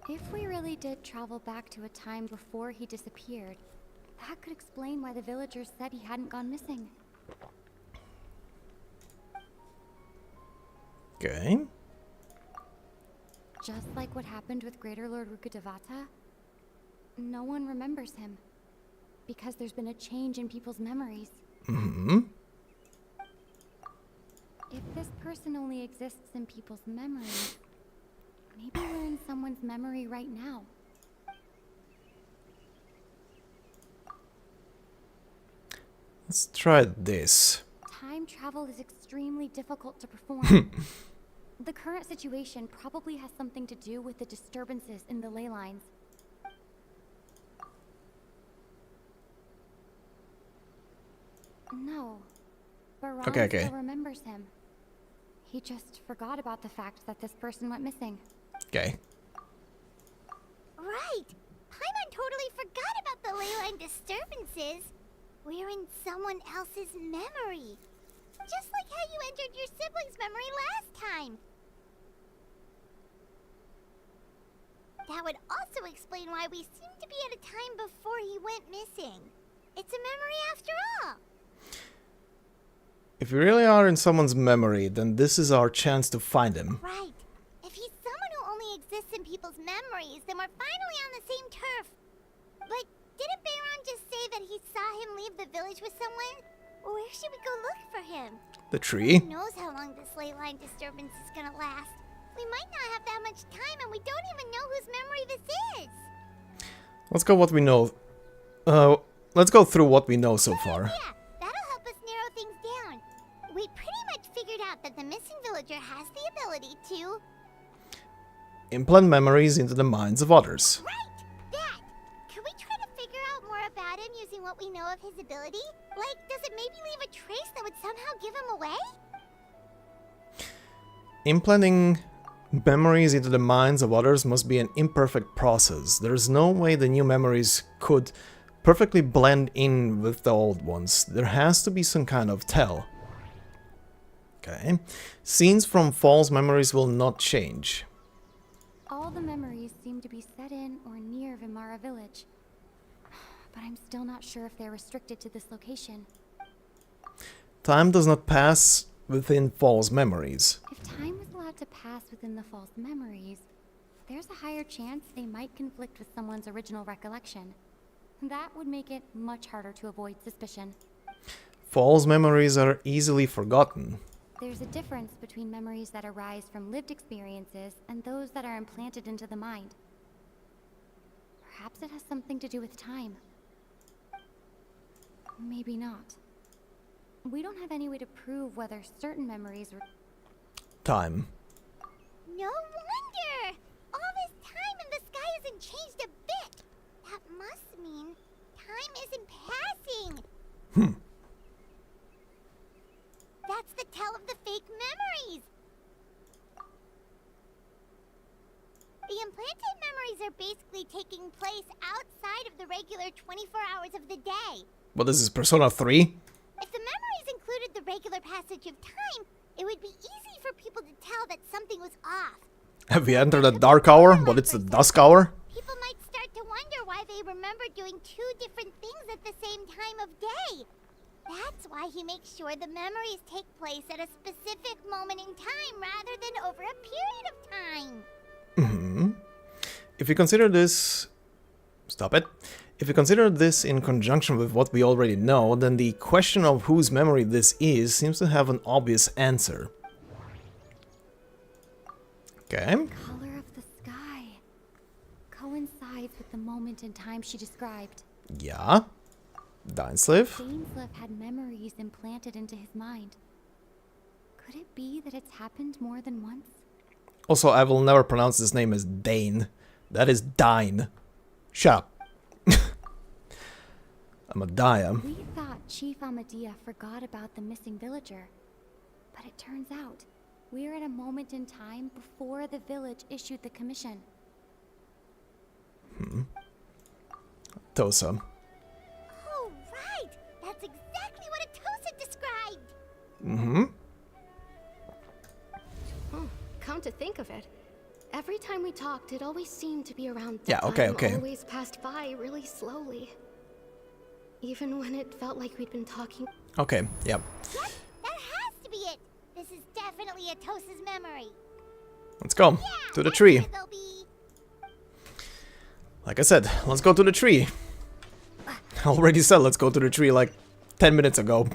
If we really did travel back to a time before he disappeared, that could explain why the villagers said he hadn't gone missing. Okay. Just like what happened with Greater Lord Rukkhadevata, no one remembers him. Because there's been a change in people's memories. Mm-hmm. If this person only exists in people's memories, maybe we're in someone's memory right now. Let's try this. Time travel is extremely difficult to perform. The current situation probably has something to do with the disturbances in the ley lines. No, Baron still remembers him. He just forgot about the fact that this person went missing. Okay. Right! Paimon totally forgot about the ley line disturbances. We're in someone else's memory. Just like how you entered your sibling's memory last time. That would also explain why we seem to be at a time before he went missing. It's a memory after all. If we really are in someone's memory, then this is our chance to find him. Right. If he's someone who only exists in people's memories, then we're finally on the same turf. But didn't Bayron just say that he saw him leave the village with someone? Where should we go look for him? The tree? Who knows how long this ley line disturbance is gonna last? We might not have that much time, and we don't even know whose memory this is. Let's go what we know. Let's go through what we know so far. Yeah, that'll help us narrow things down. We pretty much figured out that the missing villager has the ability to implant memories into the minds of others. Right! That! Can we try to figure out more about him using what we know of his ability? Like, does it maybe leave a trace that would somehow give him away? Implanting memories into the minds of others must be an imperfect process. There is no way the new memories could perfectly blend in with the old ones. There has to be some kind of tell. Okay. Scenes from false memories will not change. All the memories seem to be set in or near Vimara village. But I'm still not sure if they're restricted to this location. Time does not pass within false memories. If time is allowed to pass within the false memories, there's a higher chance they might conflict with someone's original recollection. That would make it much harder to avoid suspicion. False memories are easily forgotten. There's a difference between memories that arise from lived experiences and those that are implanted into the mind. Perhaps it has something to do with time. Maybe not. We don't have any way to prove whether certain memories were... Time. No wonder! All this time and the sky hasn't changed a bit! That must mean time isn't passing! That's the tell of the fake memories! The implanted memories are basically taking place outside of the regular 24 hours of the day. What is this, Persona 3? If the memories included the regular passage of time, it would be easy for people to tell that something was off. Have we entered the dark hour? But it's the dusk hour? People might start to wonder why they remember doing two different things at the same time of day. That's why he makes sure the memories take place at a specific moment in time rather than over a period of time. Mm-hmm. If you consider this... Stop it. If you consider this in conjunction with what we already know, then the question of whose memory this is seems to have an obvious answer. Okay. The color of the sky coincides with the moment in time she described. Yeah. Dainsleif. Dainsleif had memories implanted into his mind. Could it be that it's happened more than once? Also, I will never pronounce this name as Dane. That is Dine. Shut up. Amadea. We thought Chief Amadea forgot about the missing villager. But it turns out, we're at a moment in time before the village issued the commission. Tosa. Oh, right! That's exactly what Atosa described! Mm-hmm. Oh, come to think of it, every time we talked, it always seemed to be around Yeah, that okay, time, okay. Always passed by really slowly. Even when it felt like we'd been talking. Okay, yep. Yep, that has to be it! This is definitely Atosa's memory. Let's go. Yeah, To the tree. they'll be... Like I said, let's go to the tree. I already said let's go to the tree like 10 minutes ago.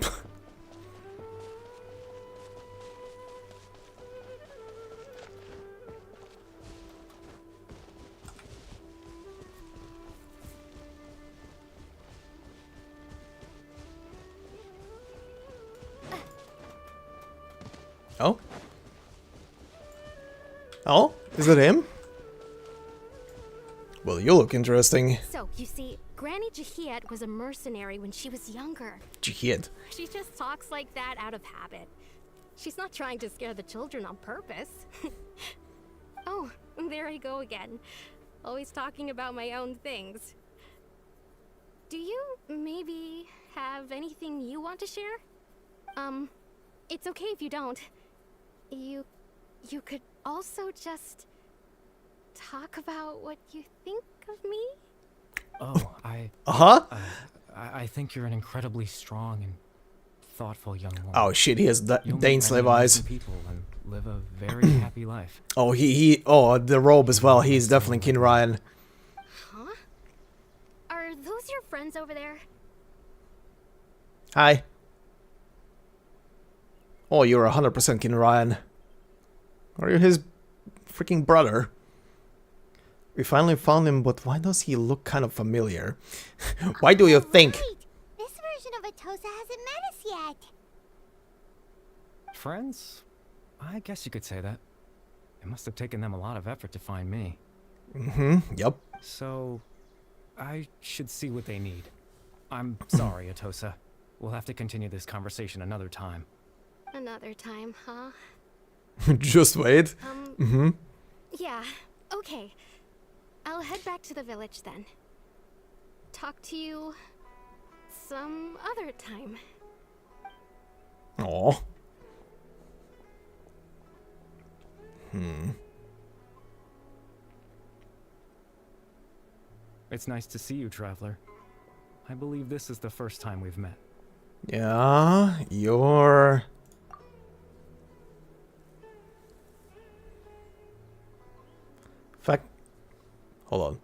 Oh? Oh? Is it him? Well, you look interesting. So, you see, Granny Jahiet was a mercenary when she was younger. Jihad. She just talks like that out of habit. She's not trying to scare the children on purpose. Oh, there I go again. Always talking about my own things. Do you maybe have anything you want to share? It's okay if you don't. You could also just talk about what you think of me? Oh, I think you're an incredibly strong and thoughtful young woman. Oh shit, he has You'll meet Dainsleif many eyes. amazing people and live a very happy life. Oh, oh, the robe as well. He's definitely Kin Ryan. Huh? Are those your friends over there? Hi. Oh, you're 100% Kin Ryan. Are you his freaking brother? We finally found him, but why does he look kind of familiar? Why do you think? Right. This version of Atosa hasn't met us yet. Friends? I guess you could say that. It must have taken them a lot of effort to find me. Mm-hmm, yep. So, I should see what they need. I'm sorry, Atosa. We'll have to continue this conversation another time. Another time, huh? Just wait. Mm-hmm. Yeah, okay. I'll head back to the village then. Talk to you some other time. Aw. It's nice to see you, Traveler. I believe this is the first time we've met. Yeah, you're... Hold on.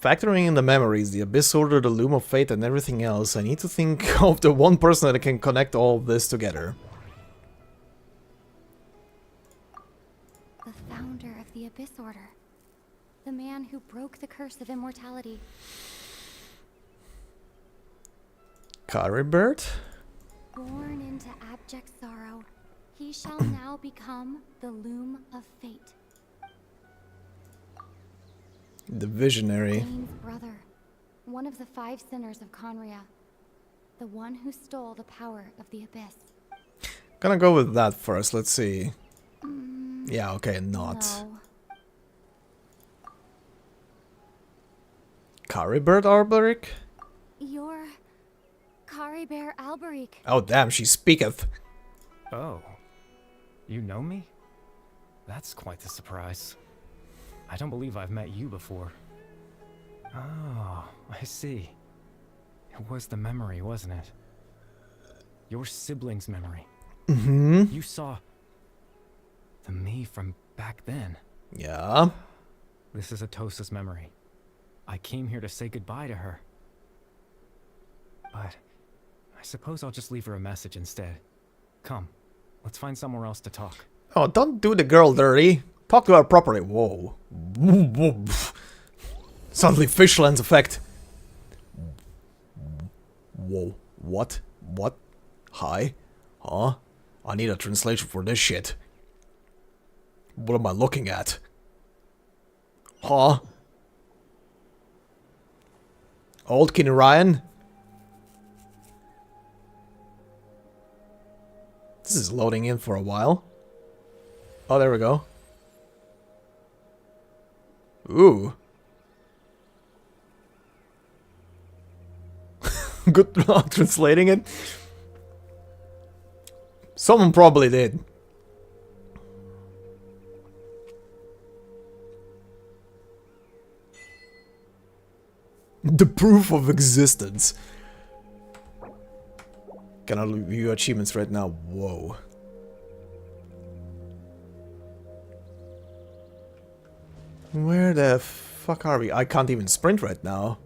Factoring in the memories, the Abyss Order, the Loom of Fate, and everything else, I need to think of the one person that can connect all of this together. The founder of the Abyss Order. The man who broke the curse of immortality. Caribert? Born into abject sorrow, he shall now become the Loom of Fate. The Visionary. Dane's brother. One of the 5 sinners of Conria. The one who stole the power of the Abyss. Gonna go with that first, let's see. Yeah, okay, not. No. Caribert Arboric? You're... Caribert Alberic. Oh damn, she speaketh. Oh. You know me? That's quite the surprise. I don't believe I've met you before. Oh, I see. It was the memory, wasn't it? Your sibling's memory. Mm-hmm. You saw the me from back then. Yeah. This is Atosa's memory. I came here to say goodbye to her. But I suppose I'll just leave her a message instead. Come, let's find somewhere else to talk. Oh, don't do the girl dirty. Talk to her properly. Whoa. Suddenly fish lens effect. Whoa. What? What? Hi? Huh? I need a translation for this shit. What am I looking at? Huh? Old King Ryan? This is loading in for a while. Oh, there we go. Ooh. Good translating it. Someone probably did. The proof of existence. Can I view achievements right now? Whoa. Where the fuck are we? I can't even sprint right now.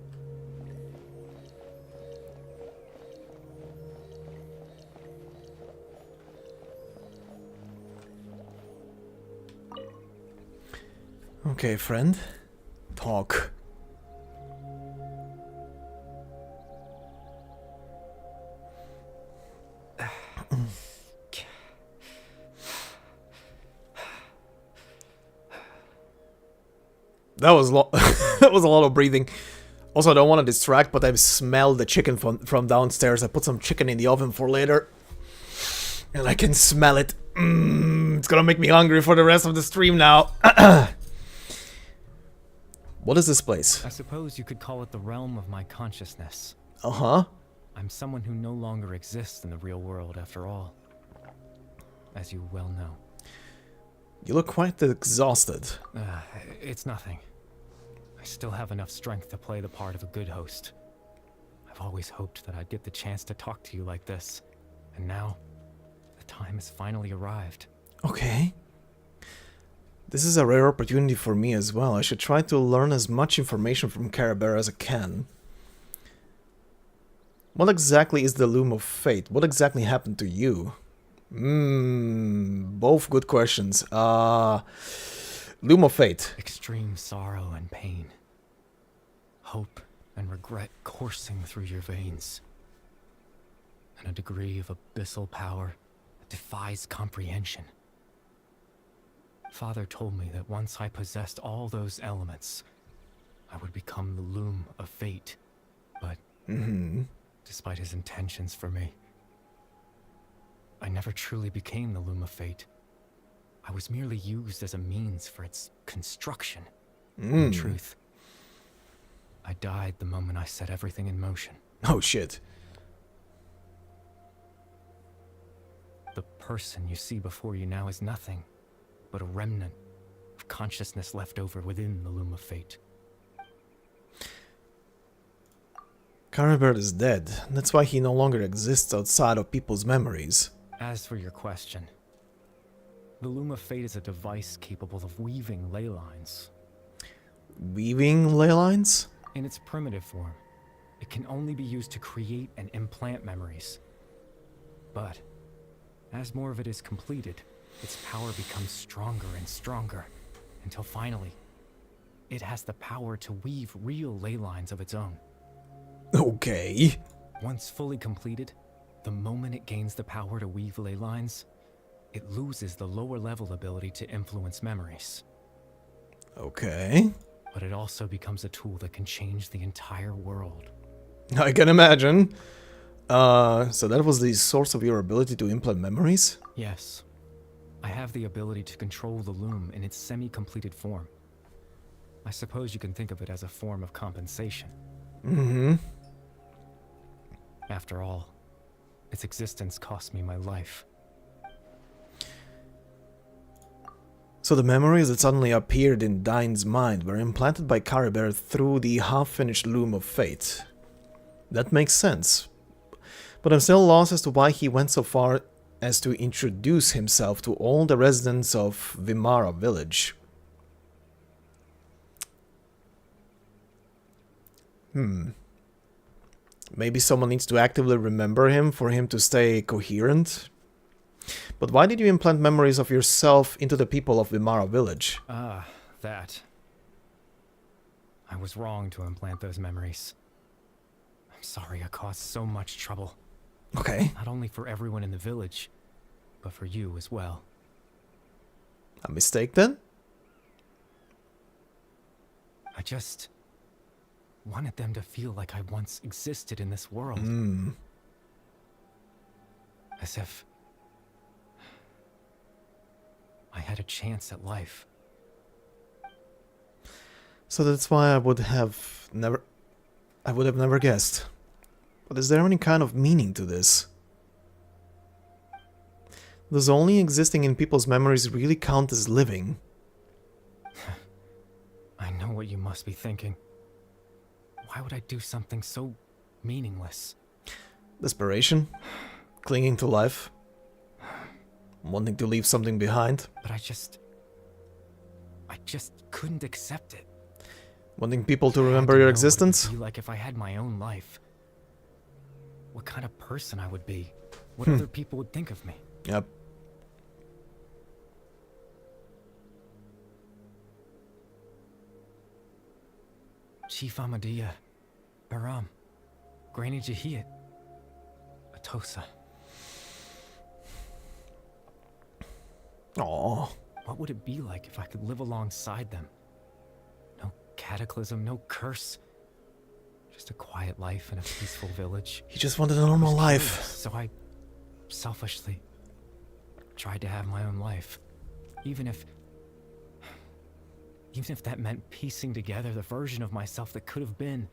Okay, friend. Talk. That was that was a lot of breathing. Also, I don't want to distract, but I smell the chicken from downstairs. I put some chicken in the oven for later. And I can smell it. It's gonna make me hungry for the rest of the stream now. What is this place? I suppose you could call it the realm of my consciousness. Uh-huh. I'm someone who no longer exists in the real world after all. As you well know. You look quite exhausted. It's nothing. I still have enough strength to play the part of a good host. I've always hoped that I'd get the chance to talk to you like this. And now, the time has finally arrived. Okay. This is a rare opportunity for me as well. I should try to learn as much information from Carabera as I can. What exactly is the Loom of Fate? What exactly happened to you? Both good questions. Loom of Fate. Extreme sorrow and pain. Hope and regret coursing through your veins. And a degree of abyssal power that defies comprehension. Father told me that once I possessed all those elements, I would become the Loom of Fate. But, despite his intentions for me, I never truly became the Loom of Fate. I was merely used as a means for its construction. In truth, I died the moment I set everything in motion. Oh shit. The person you see before you now is nothing but a remnant of consciousness left over within the Loom of Fate. Carabert is dead. That's why he no longer exists outside of people's memories. As for your question, the Loom of Fate is a device capable of weaving ley lines. Weaving ley lines? In its primitive form, it can only be used to create and implant memories. But, as more of it is completed, its power becomes stronger and stronger, until finally, it has the power to weave real ley lines of its own. Okay. Once fully completed, the moment it gains the power to weave ley lines, it loses the lower level ability to influence memories. Okay. But it also becomes a tool that can change the entire world. I can imagine. So that was the source of your ability to implant memories? Yes. I have the ability to control the loom in its semi-completed form. I suppose you can think of it as a form of compensation. After all, its existence cost me my life. So the memories that suddenly appeared in Dain's mind were implanted by Caribert through the half-finished Loom of Fate. That makes sense. But I'm still lost as to why he went so far as to introduce himself to all the residents of Vimara village. Maybe someone needs to actively remember him for him to stay coherent? But why did you implant memories of yourself into the people of Vimara village? Ah, that. I was wrong to implant those memories. I'm sorry I caused so much trouble. Okay. Not only for everyone in the village, but for you as well. A mistake then? I just wanted them to feel like I once existed in this world. As if I had a chance at life. So that's why I would have never guessed. But is there any kind of meaning to this? Does only existing in people's memories really count as living? I know what you must be thinking. Why would I do something so meaningless? Desperation? Clinging to life? Wanting to leave something behind? But I just couldn't accept it. Wanting people to remember your existence? What it would be like if I had my own life. What kind of person I would be. What other people would think of me. Yep. Chief Ahmadiyya, Baram, Granny Jahiyat, Atosa. Aww. What would it be like if I could live alongside them? No cataclysm, no curse. Just a quiet life in a peaceful village. He just wanted a normal life. So I selfishly tried to have my own life. Even if that meant piecing together the version of myself that could have been.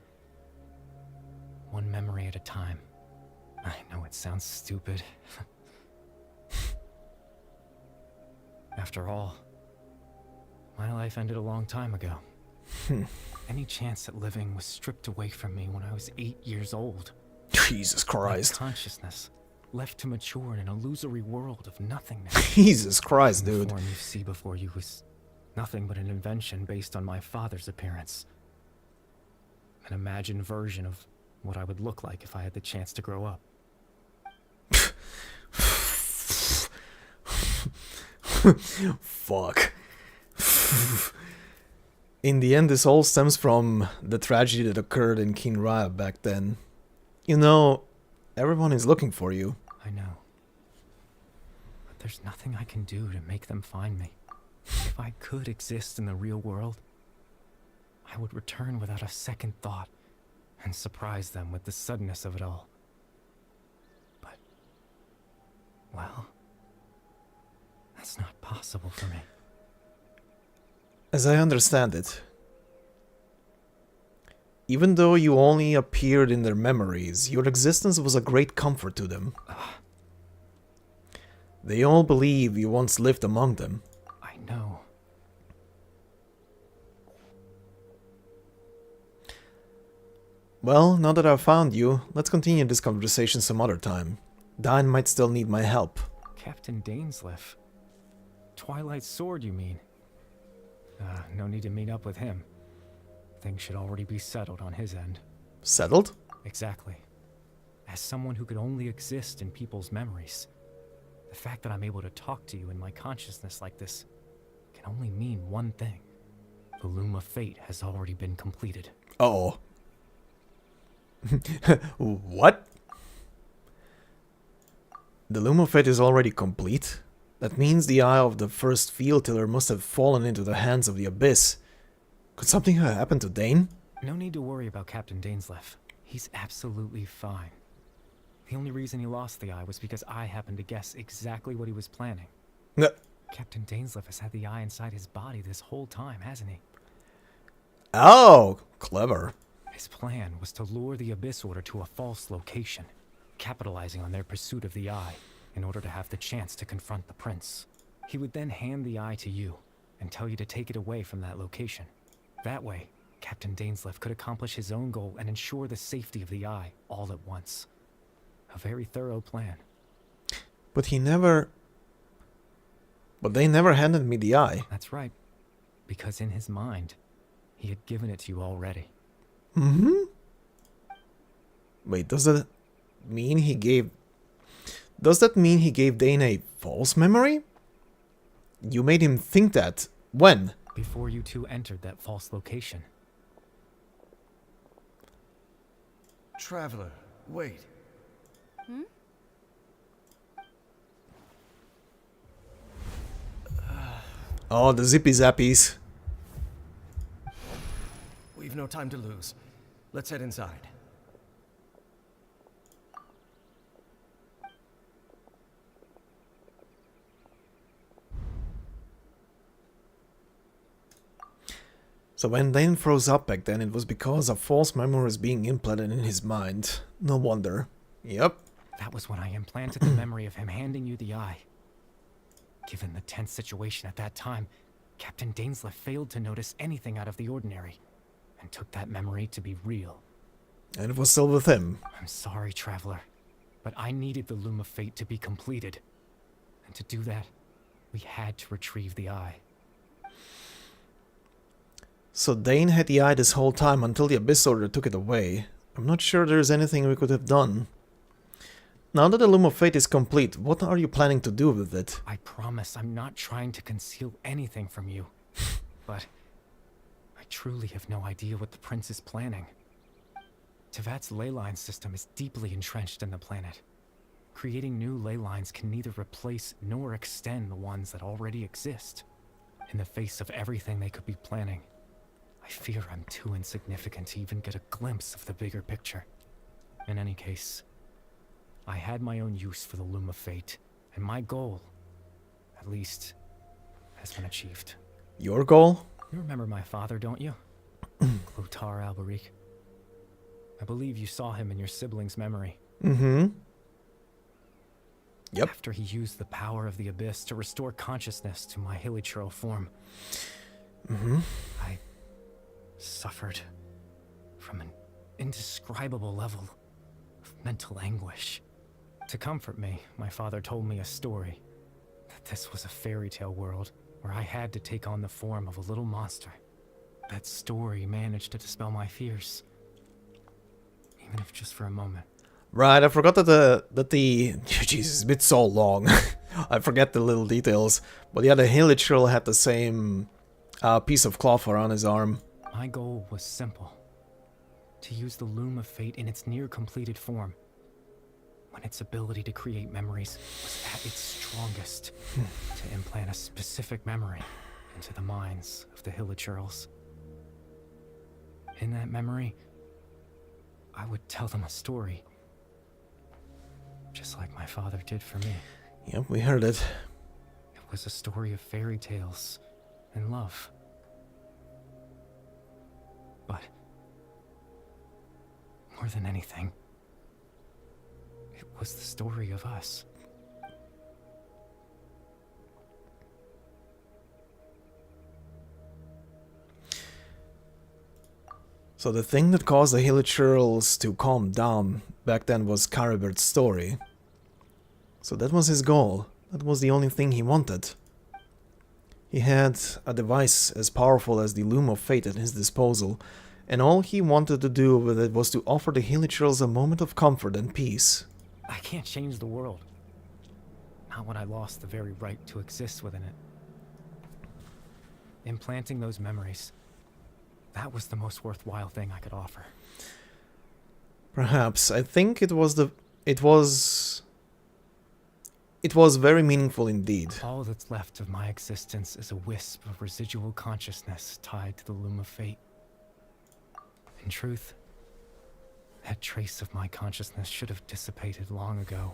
One memory at a time. I know it sounds stupid. After all, my life ended a long time ago. Any chance at living was stripped away from me when I was 8 years old. Jesus Christ. My consciousness left to mature in an illusory world of nothingness. Jesus Christ, dude. The form you see before you was nothing but an invention based on my father's appearance. An imagined version of what I would look like if I had the chance to grow up. Fuck. In the end, this all stems from the tragedy that occurred in Kinraya back then. You know, everyone is looking for you. I know. But there's nothing I can do to make them find me. If I could exist in the real world, I would return without a second thought and surprise them with the suddenness of it all. But, well, that's not possible for me. As I understand it, even though you only appeared in their memories, your existence was a great comfort to them. They all believe you once lived among them. I know. Well, now that I've found you, let's continue this conversation some other time. Dain might still need my help. Captain Dainsleif. Twilight Sword, you mean? No need to meet up with him. Things should already be settled on his end. Settled? Exactly. As someone who could only exist in people's memories, the fact that I'm able to talk to you in my consciousness like this can only mean one thing. The Loom of Fate has already been completed. Uh-oh. What? The Loom of Fate is already complete? That means the eye of the first field tiller must have fallen into the hands of the Abyss. Could something have happened to Dain? No need to worry about Captain Dainsleif. He's absolutely fine. The only reason he lost the eye was because I happened to guess exactly what he was planning. No. Captain Dainsleif has had the eye inside his body this whole time, hasn't he? Oh, clever. His plan was to lure the Abyss Order to a false location, capitalizing on their pursuit of the eye in order to have the chance to confront the prince. He would then hand the eye to you, and tell you to take it away from that location. That way, Captain Dainsleif could accomplish his own goal and ensure the safety of the Eye all at once. A very thorough plan. But he never... But they never handed me the Eye. That's right. Because in his mind, he had given it to you already. Mm-hmm. Wait, does that mean he gave... Does that mean he gave Dane a false memory? You made him think that. When? Before you two entered that false location. Traveler, wait. Hmm? Oh, the zippy zappies. We've no time to lose. Let's head inside. So when Dane froze up back then, it was because a false memory was being implanted in his mind. No wonder. Yep. That was when I implanted the memory of him handing you the Eye. Given the tense situation at that time, Captain Dainsleif failed to notice anything out of the ordinary, and took that memory to be real. And it was still with him. I'm sorry, Traveler, but I needed the Loom of Fate to be completed. And to do that, we had to retrieve the Eye. So Dane had the Eye this whole time until the Abyss Order took it away. I'm not sure there's anything we could have done. Now that the Loom of Fate is complete, what are you planning to do with it? I promise I'm not trying to conceal anything from you. But I truly have no idea what the Prince is planning. Tevat's ley line system is deeply entrenched in the planet. Creating new ley lines can neither replace nor extend the ones that already exist. In the face of everything they could be planning, I fear I'm too insignificant to even get a glimpse of the bigger picture. In any case, I had my own use for the Loom of Fate, and my goal, at least, has been achieved. Your goal? You remember my father, don't you? Clotar Alberic. I believe you saw him in your sibling's memory. Mm-hmm. Yep. After he used the power of the Abyss to restore consciousness to my hilichurl form, I suffered from an indescribable level of mental anguish. To comfort me, my father told me a story, that this was a fairy tale world where I had to take on the form of a little monster. That story managed to dispel my fears, even if just for a moment. Right, I forgot that the Jesus, it's so long. I forget the little details. But yeah, the hilichurl had the same piece of cloth around his arm. My goal was simple. To use the Loom of Fate in its near-completed form, when its ability to create memories was at its strongest, to implant a specific memory into the minds of the hilichurls. In that memory, I would tell them a story, just like my father did for me. Yep, we heard it. It was a story of fairy tales and love. But more than anything, it was the story of us. So the thing that caused the hilichurls to calm down back then was Caribert's story. So that was his goal. That was the only thing he wanted. He had a device as powerful as the Loom of Fate at his disposal, and all he wanted to do with it was to offer the hilichurls a moment of comfort and peace. I can't change the world. Not when I lost the very right to exist within it. Implanting those memories, that was the most worthwhile thing I could offer. Perhaps. I think it was very meaningful indeed. All that's left of my existence is a wisp of residual consciousness tied to the Loom of Fate. In truth, that trace of my consciousness should have dissipated long ago.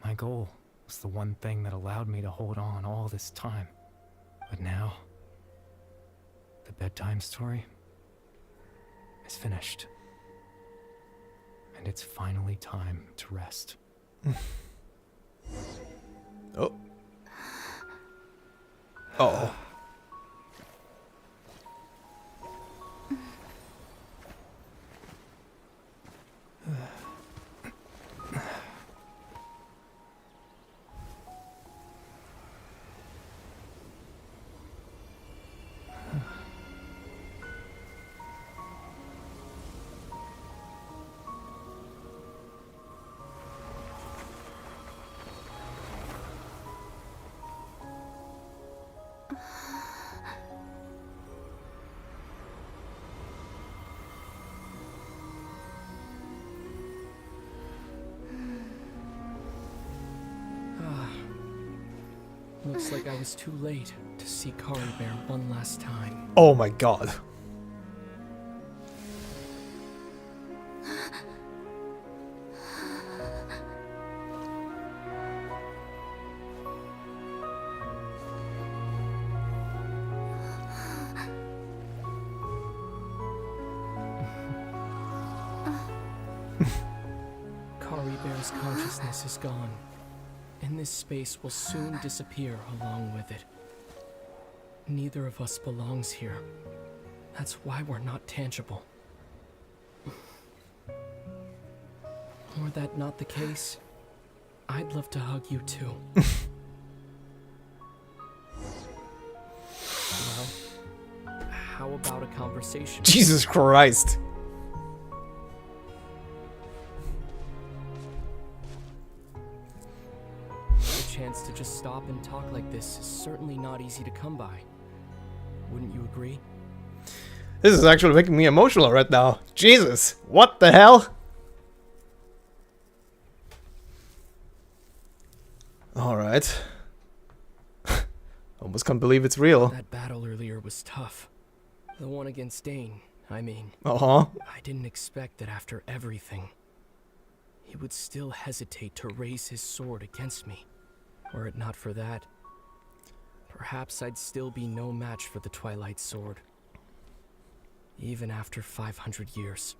My goal was the one thing that allowed me to hold on all this time. But now, the bedtime story is finished. And it's finally time to rest. Oh. Uh-oh. Looks like I was too late to see Kari Bear one last time. Oh my god. Kari Bear's consciousness is gone, and this space will soon disappear along with it. Neither of us belongs here. That's why we're not tangible. Were that not the case, I'd love to hug you too. Well, how about a conversation? Jesus Christ. The chance to just stop and talk like this is certainly not easy to come by. Wouldn't you agree? This is actually making me emotional right now. Jesus, what the hell? Alright. Almost can't believe it's real. That battle earlier was tough. The one against Dane, I mean. Uh-huh. I didn't expect that after everything, he would still hesitate to raise his sword against me. Were it not for that, perhaps I'd still be no match for the Twilight Sword. Even after 500 years.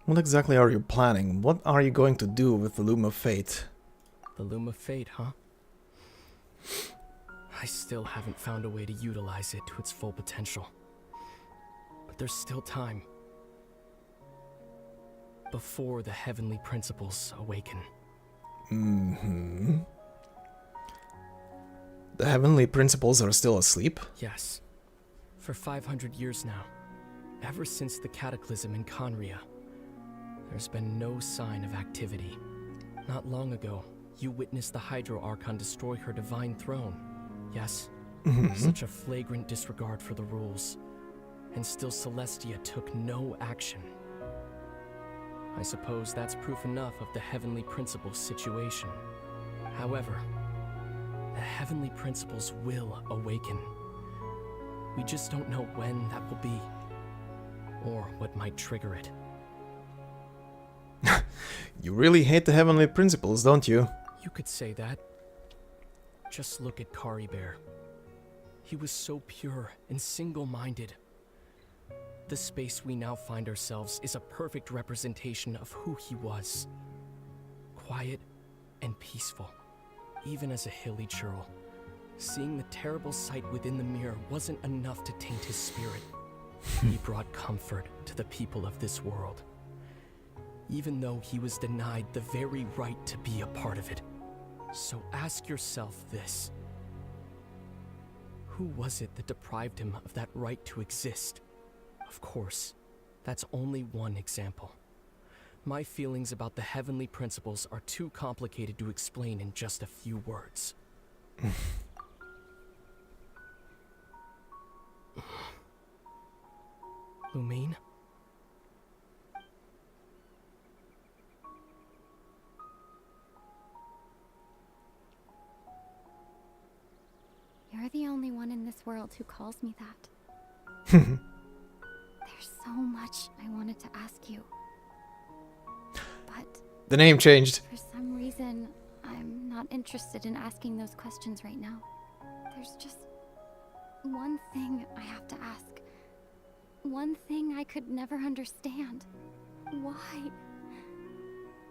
What exactly are you planning? What are you going to do with the Loom of Fate? The Loom of Fate, huh? I still haven't found a way to utilize it to its full potential. But there's still time. Before the heavenly principles awaken. Mm-hmm. The heavenly principles are still asleep? Yes. For 500 years now. Ever since the cataclysm in Conria, there's been no sign of activity. Not long ago, you witnessed the Hydro Archon destroy her divine throne. Yes? Such a flagrant disregard for the rules. And still Celestia took no action. I suppose that's proof enough of the Heavenly Principles situation. However, the Heavenly Principles will awaken. We just don't know when that will be, or what might trigger it. You really hate the heavenly principles, don't you? You could say that. Just look at Kari Bear. He was so pure and single-minded. The space we now find ourselves is a perfect representation of who he was. Quiet and peaceful, even as a hilly churl. Seeing the terrible sight within the mirror wasn't enough to taint his spirit. He brought comfort to the people of this world, even though he was denied the very right to be a part of it. So ask yourself this. Who was it that deprived him of that right to exist? Of course, that's only one example. My feelings about the heavenly principles are too complicated to explain in just a few words. Lumine? You're the only one in this world who calls me that. There's so much I wanted to ask you. But the name changed. For some reason, I'm not interested in asking those questions right now. There's just one thing I have to ask. One thing I could never understand. Why?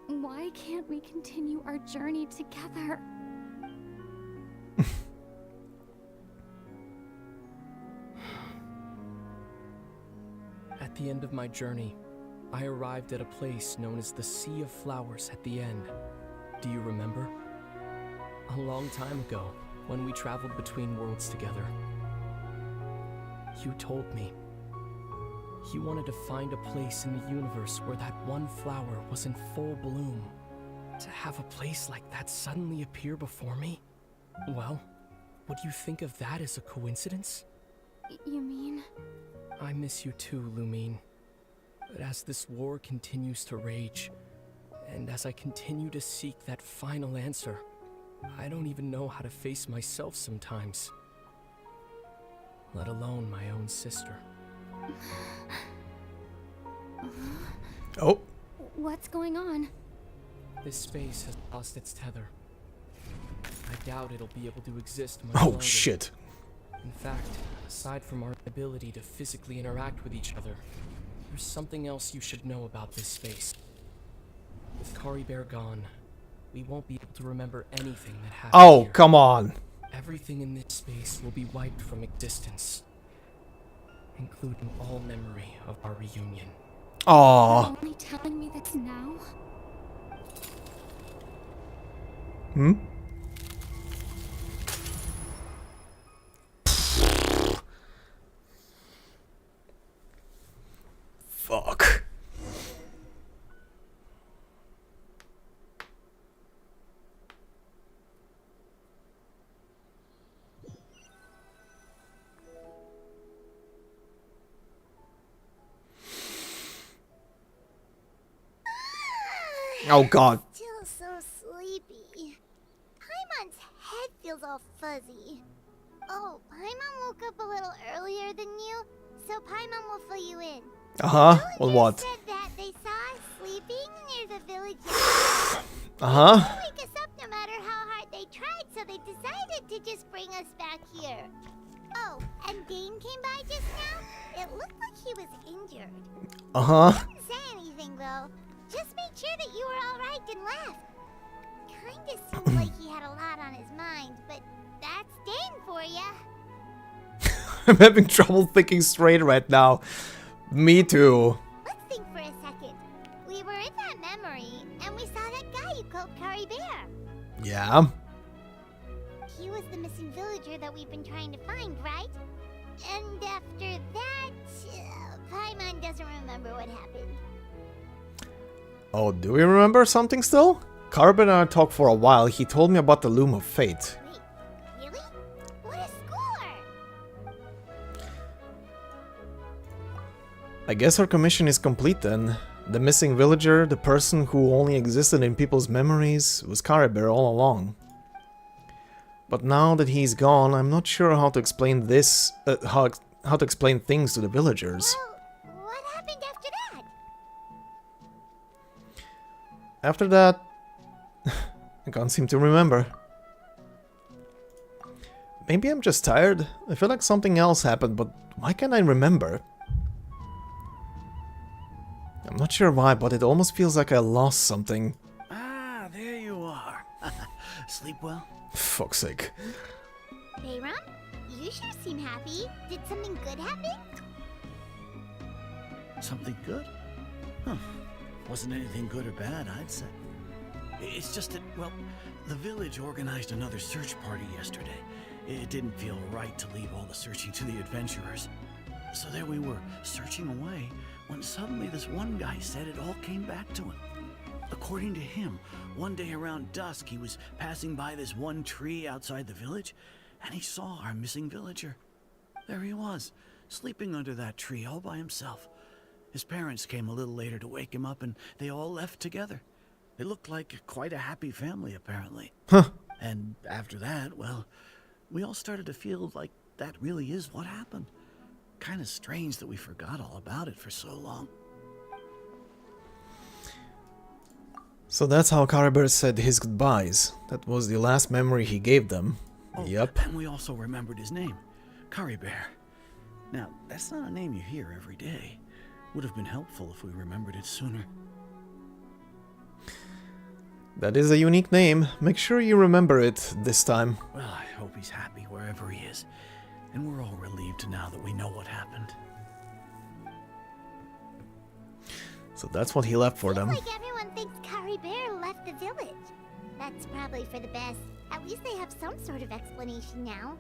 Why can't we continue our journey together? At the end of my journey, I arrived at a place known as the Sea of Flowers at the end. Do you remember? A long time ago, when we traveled between worlds together. You told me you wanted to find a place in the universe where that one flower was in full bloom. To have a place like that suddenly appear before me? Well, would you think of that as a coincidence? You mean? I miss you too, Lumine. But as this war continues to rage, and as I continue to seek that final answer, I don't even know how to face myself sometimes. Let alone my own sister. Oh. What's going on? This space has lost its tether. I doubt it'll be able to exist much Oh, longer. shit. In fact, aside from our ability to physically interact with each other, there's something else you should know about this space. With Caribert gone, we won't be able to remember anything that happened Oh, here. come on. Everything in this space will be wiped from existence, including all memory of our reunion. Aww. You're only telling me this now? Hmm? Fuck. Oh god. Still so sleepy. Paimon's head feels all fuzzy. Oh, Paimon woke up a little earlier than you, so Paimon will fill you in. Uh-huh. Well, Villagers what? said that they saw us sleeping near the village. Uh-huh. They couldn't wake us up no matter how hard they tried, so they decided to just bring us back here. Oh, and Dane came by just now. It looked like he was injured. Uh-huh. He didn't say anything though. Just made sure that you were all right and left. Kinda seemed like he had a lot on his mind, but that's Dane for ya. I'm having trouble thinking straight right now. Me too. Let's think for a second. We were in that memory, and we saw that guy you called Caribert. Yeah. He was the missing villager that we've been trying to find, right? And after that, Paimon doesn't remember what happened. Oh, do we remember something still? Carbon and I talked for a while. He told me about the Loom of Fate. Wait, really? What a score! I guess our commission is complete then. The missing villager, the person who only existed in people's memories, was Caribert all along. But now that he's gone, I'm not sure how to explain this, how to explain things to the villagers. Well, what happened after that? After that, I can't seem to remember. Maybe I'm just tired. I feel like something else happened, but why can't I remember? I'm not sure why, but it almost feels like I lost something. Ah, there you are. Sleep well? Fuck's sake. Bayram, you sure seem happy. Did something good happen? Something good? Huh. Wasn't anything good or bad, I'd say. It's just that, well, the village organized another search party yesterday. It didn't feel right to leave all the searching to the adventurers. So there we were, searching away, when suddenly this one guy said it all came back to him. According to him, one day around dusk, he was passing by this one tree outside the village, and he saw our missing villager. There he was, sleeping under that tree all by himself. His parents came a little later to wake him up, and they all left together. They looked like quite a happy family, apparently. Huh. And after that, well, we all started to feel like that really is what happened. Kind of strange that we forgot all about it for so long. So that's how Caribert said his goodbyes. That was the last memory he gave them. Oh, Yep. And we also remembered his name, Caribert. Now, that's not a name you hear every day. Would have been helpful if we remembered it sooner. That is a unique name. Make sure you remember it this time. Well, I hope he's happy wherever he is. And we're all relieved now that we know what happened. So that's what he left for them. Like everyone thinks Kari Bear left the village. That's probably for the best. At least they have some sort of explanation now.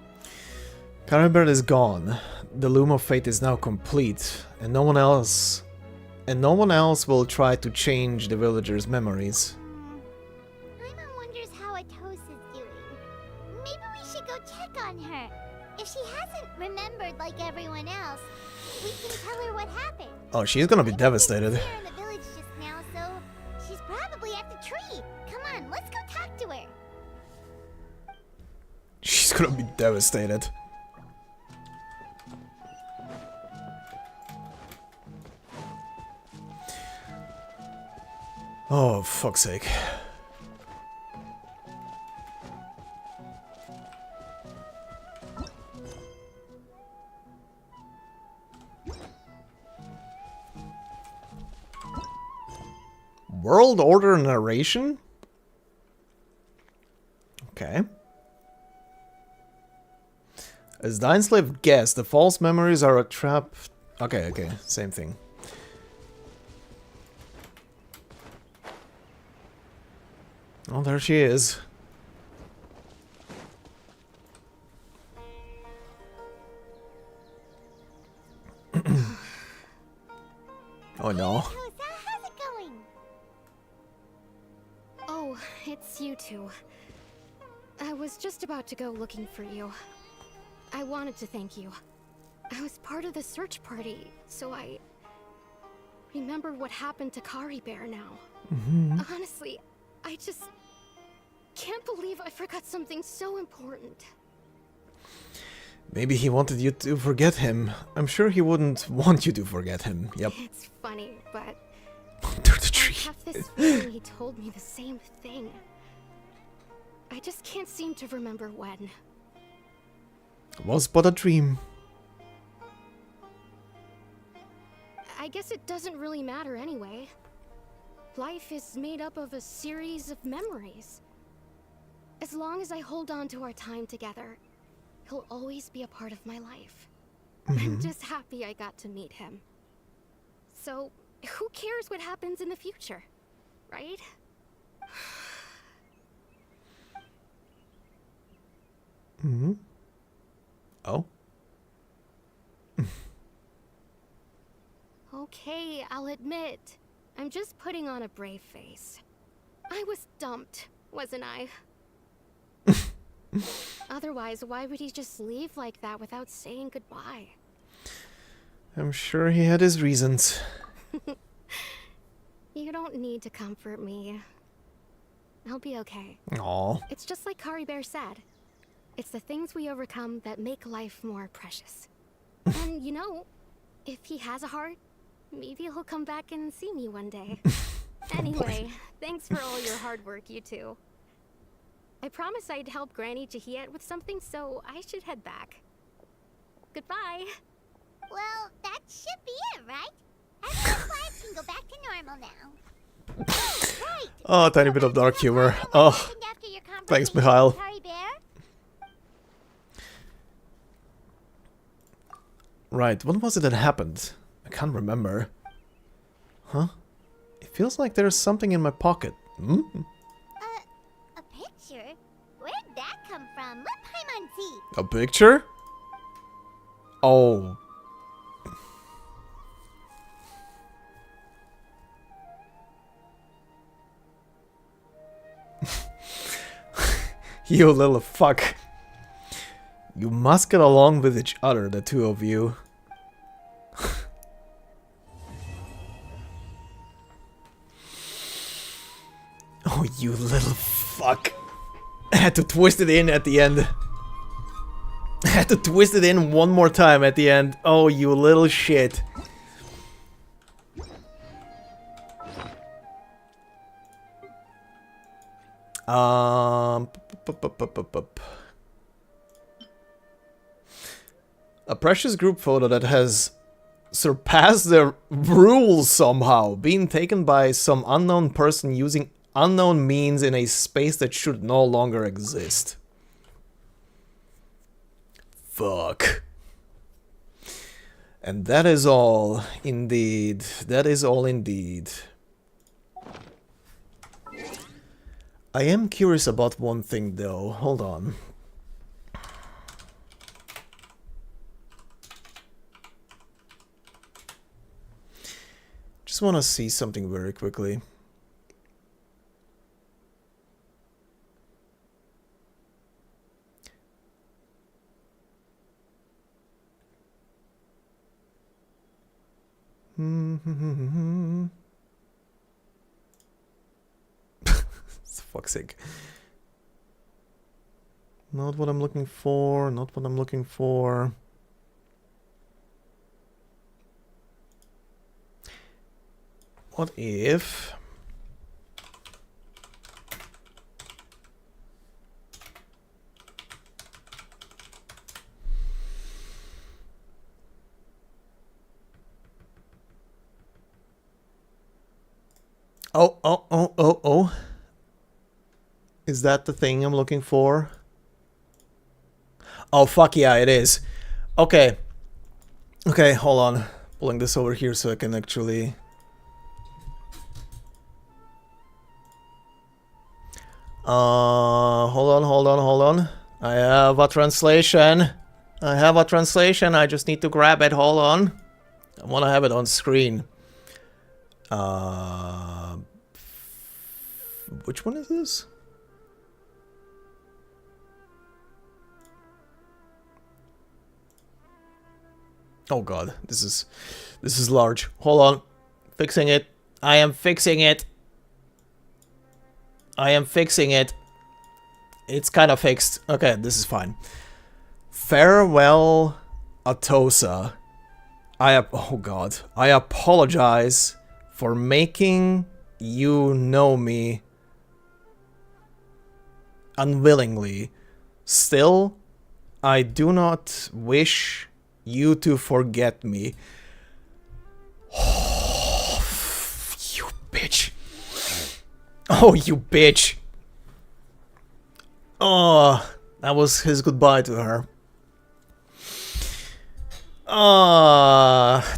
Caribert is gone. The Loom of Fate is now complete, and no one else will try to change the villagers' memories. Paimon wonders how Atos is doing. Maybe we should go check on her. If she hasn't remembered like everyone else, we can tell her what happened. Oh, she's gonna be devastated. Here in the village just now, so she's probably at the tree. Come on, let's go talk to her. She's gonna be devastated. Oh, fuck's sake. World Order narration? Okay. As Dainsleif guessed, the false memories are a trap. Okay, same thing. Oh, there she is. Oh no. How's it going? Oh, it's you two. I was just about to go looking for you. I wanted to thank you. I was part of the search party, so I remembered what happened to Kari Bear now. Honestly, I just can't believe I forgot something so important. Maybe he wanted you to forget him. I'm sure he wouldn't want you to forget him. Yep. It's funny, but Under the tree. I have this feeling he told me the same thing. I just can't seem to remember when. Was but a dream. I guess it doesn't really matter anyway. Life is made up of a series of memories. As long as I hold on to our time together, he'll always be a part of my life. I'm just happy I got to meet him. So, who cares what happens in the future, right? Oh? Okay, I'll admit. I'm just putting on a brave face. I was dumped, wasn't I? Otherwise, why would he just leave like that without saying goodbye? I'm sure he had his reasons. You don't need to comfort me. I'll be okay. Aw. It's just like Kari Bear said. It's the things we overcome that make life more precious. And you know, if he has a heart, maybe he'll come back and see me one day. Anyway, thanks for all your hard work, you two. I promised I'd help Granny Jahiet with something, so I should head back. Goodbye. Well, that should be it, right? Everyone's life can go back to normal now. Right. Oh, a tiny bit of dark humor. Oh, thanks, Mikhail. Kari Bear? Right, what was it that happened? I can't remember. Huh? It feels like there's something in my pocket. A picture? Where'd that come from? Let Paimon see. A picture? Oh. You little fuck. You must get along with each other, the two of you. Oh, you little fuck. I had to twist it in at the end. I had to twist it in one more time at the end. Oh, you little shit. A precious group photo that has surpassed the rules somehow, being taken by some unknown person using unknown means in a space that should no longer exist. Fuck. And that is all, indeed. That is all indeed. I am curious about one thing though. Hold on. Just want to see something very quickly. Fuck's sake. Not what I'm looking for, not what I'm looking for. What if... Oh. Is that the thing I'm looking for? Oh, fuck yeah, it is. Okay. Okay, hold on. Pulling this over here so I can actually... hold on. I have a translation. I just need to grab it. Hold on. I want to have it on screen. Which one is this? Oh god, this is large. Hold on. Fixing it. I am fixing it. It's kind of fixed. Okay, this is fine. Farewell, Atosa. Oh god. I apologize for making you know me unwillingly. Still, I do not wish you to forget me. Oh, you bitch. Oh, you bitch. Oh, that was his goodbye to her.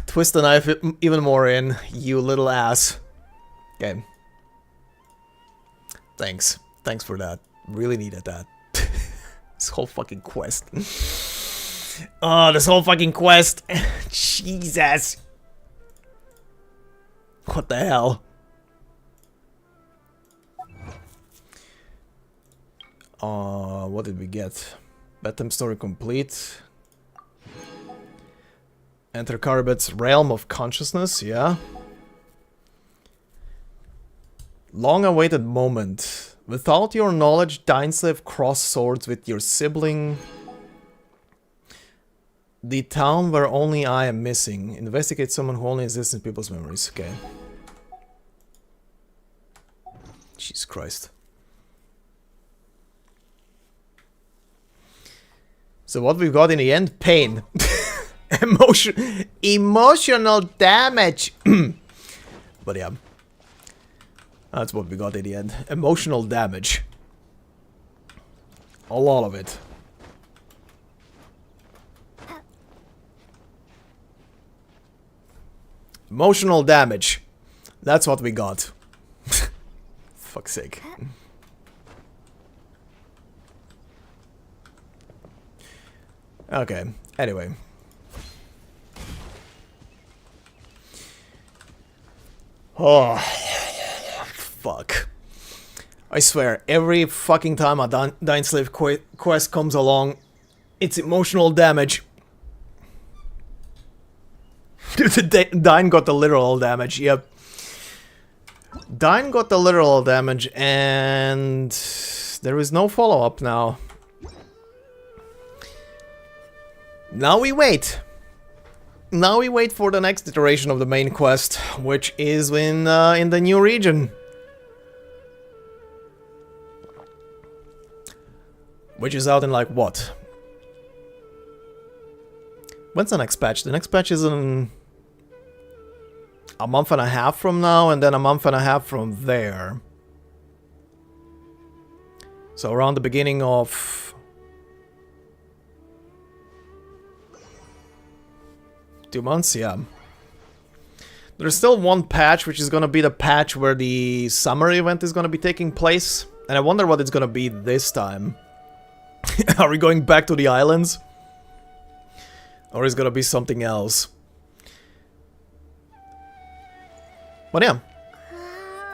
Twist the knife even more in, you little ass. Okay. Thanks. Thanks for that. Really needed that. This whole fucking quest. Oh, this whole fucking quest. Jesus. What the hell? What did we get? Bedtime story complete. Enter Karabet's realm of consciousness, yeah. Long-awaited moment. Without your knowledge, Dainsleif crossed swords with your sibling. The town where only I am missing. Investigate someone who only exists in people's memories. Okay. Jesus Christ. So what we've got in the end? Pain. Emotional damage. But yeah. That's what we got in the end. Emotional damage. A lot of it. Emotional damage. That's what we got. Fuck's sake. Okay, anyway. Oh, fuck. I swear, every fucking time a Dainsleif quest comes along, it's emotional damage. Dain got the literal damage, yep. Dain got the literal damage, and there is no follow-up now. Now we wait. Now we wait for the next iteration of the main quest, which is in the new region. Which is out in like what? When's the next patch? The next patch is in a month and a half from now, and then a month and a half from there. So around the beginning of... 2 months, yeah. There's still one patch, which is gonna be the patch where the summer event is gonna be taking place. And I wonder what it's gonna be this time. Are we going back to the islands? Or is it gonna be something else? But yeah.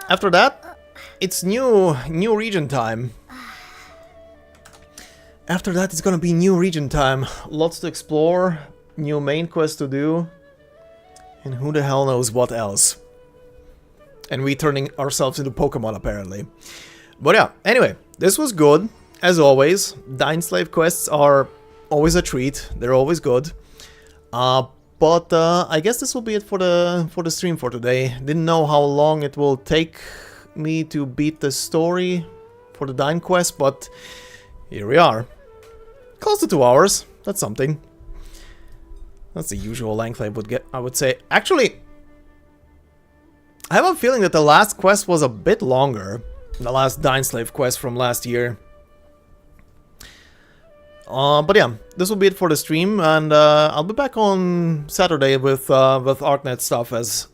After that, it's new region time. After that, it's gonna be new region time. Lots to explore, new main quest to do, and who the hell knows what else. And we turning ourselves into Pokemon, apparently. But yeah, anyway, this was good, as always. Dainsleif quests are always a treat, they're always good. But I guess this will be it for the stream for today. Didn't know how long it will take me to beat the story for the Dain quest, but here we are. Close to 2 hours. That's something. That's the usual length I would say. Actually, I have a feeling that the last quest was a bit longer. The last Dainsleif quest from last year. But yeah, this will be it for the stream, and I'll be back on Saturday with ArcNet stuff as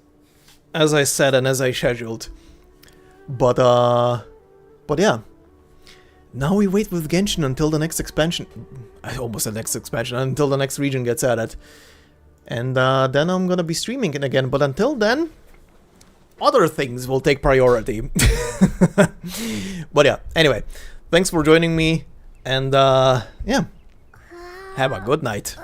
I said and as I scheduled. But yeah. Now we wait with Genshin until the next expansion. I almost said next expansion, until the next region gets added. And then I'm gonna be streaming it again, but until then, other things will take priority. But yeah, anyway, thanks for joining me, and yeah, have a good night.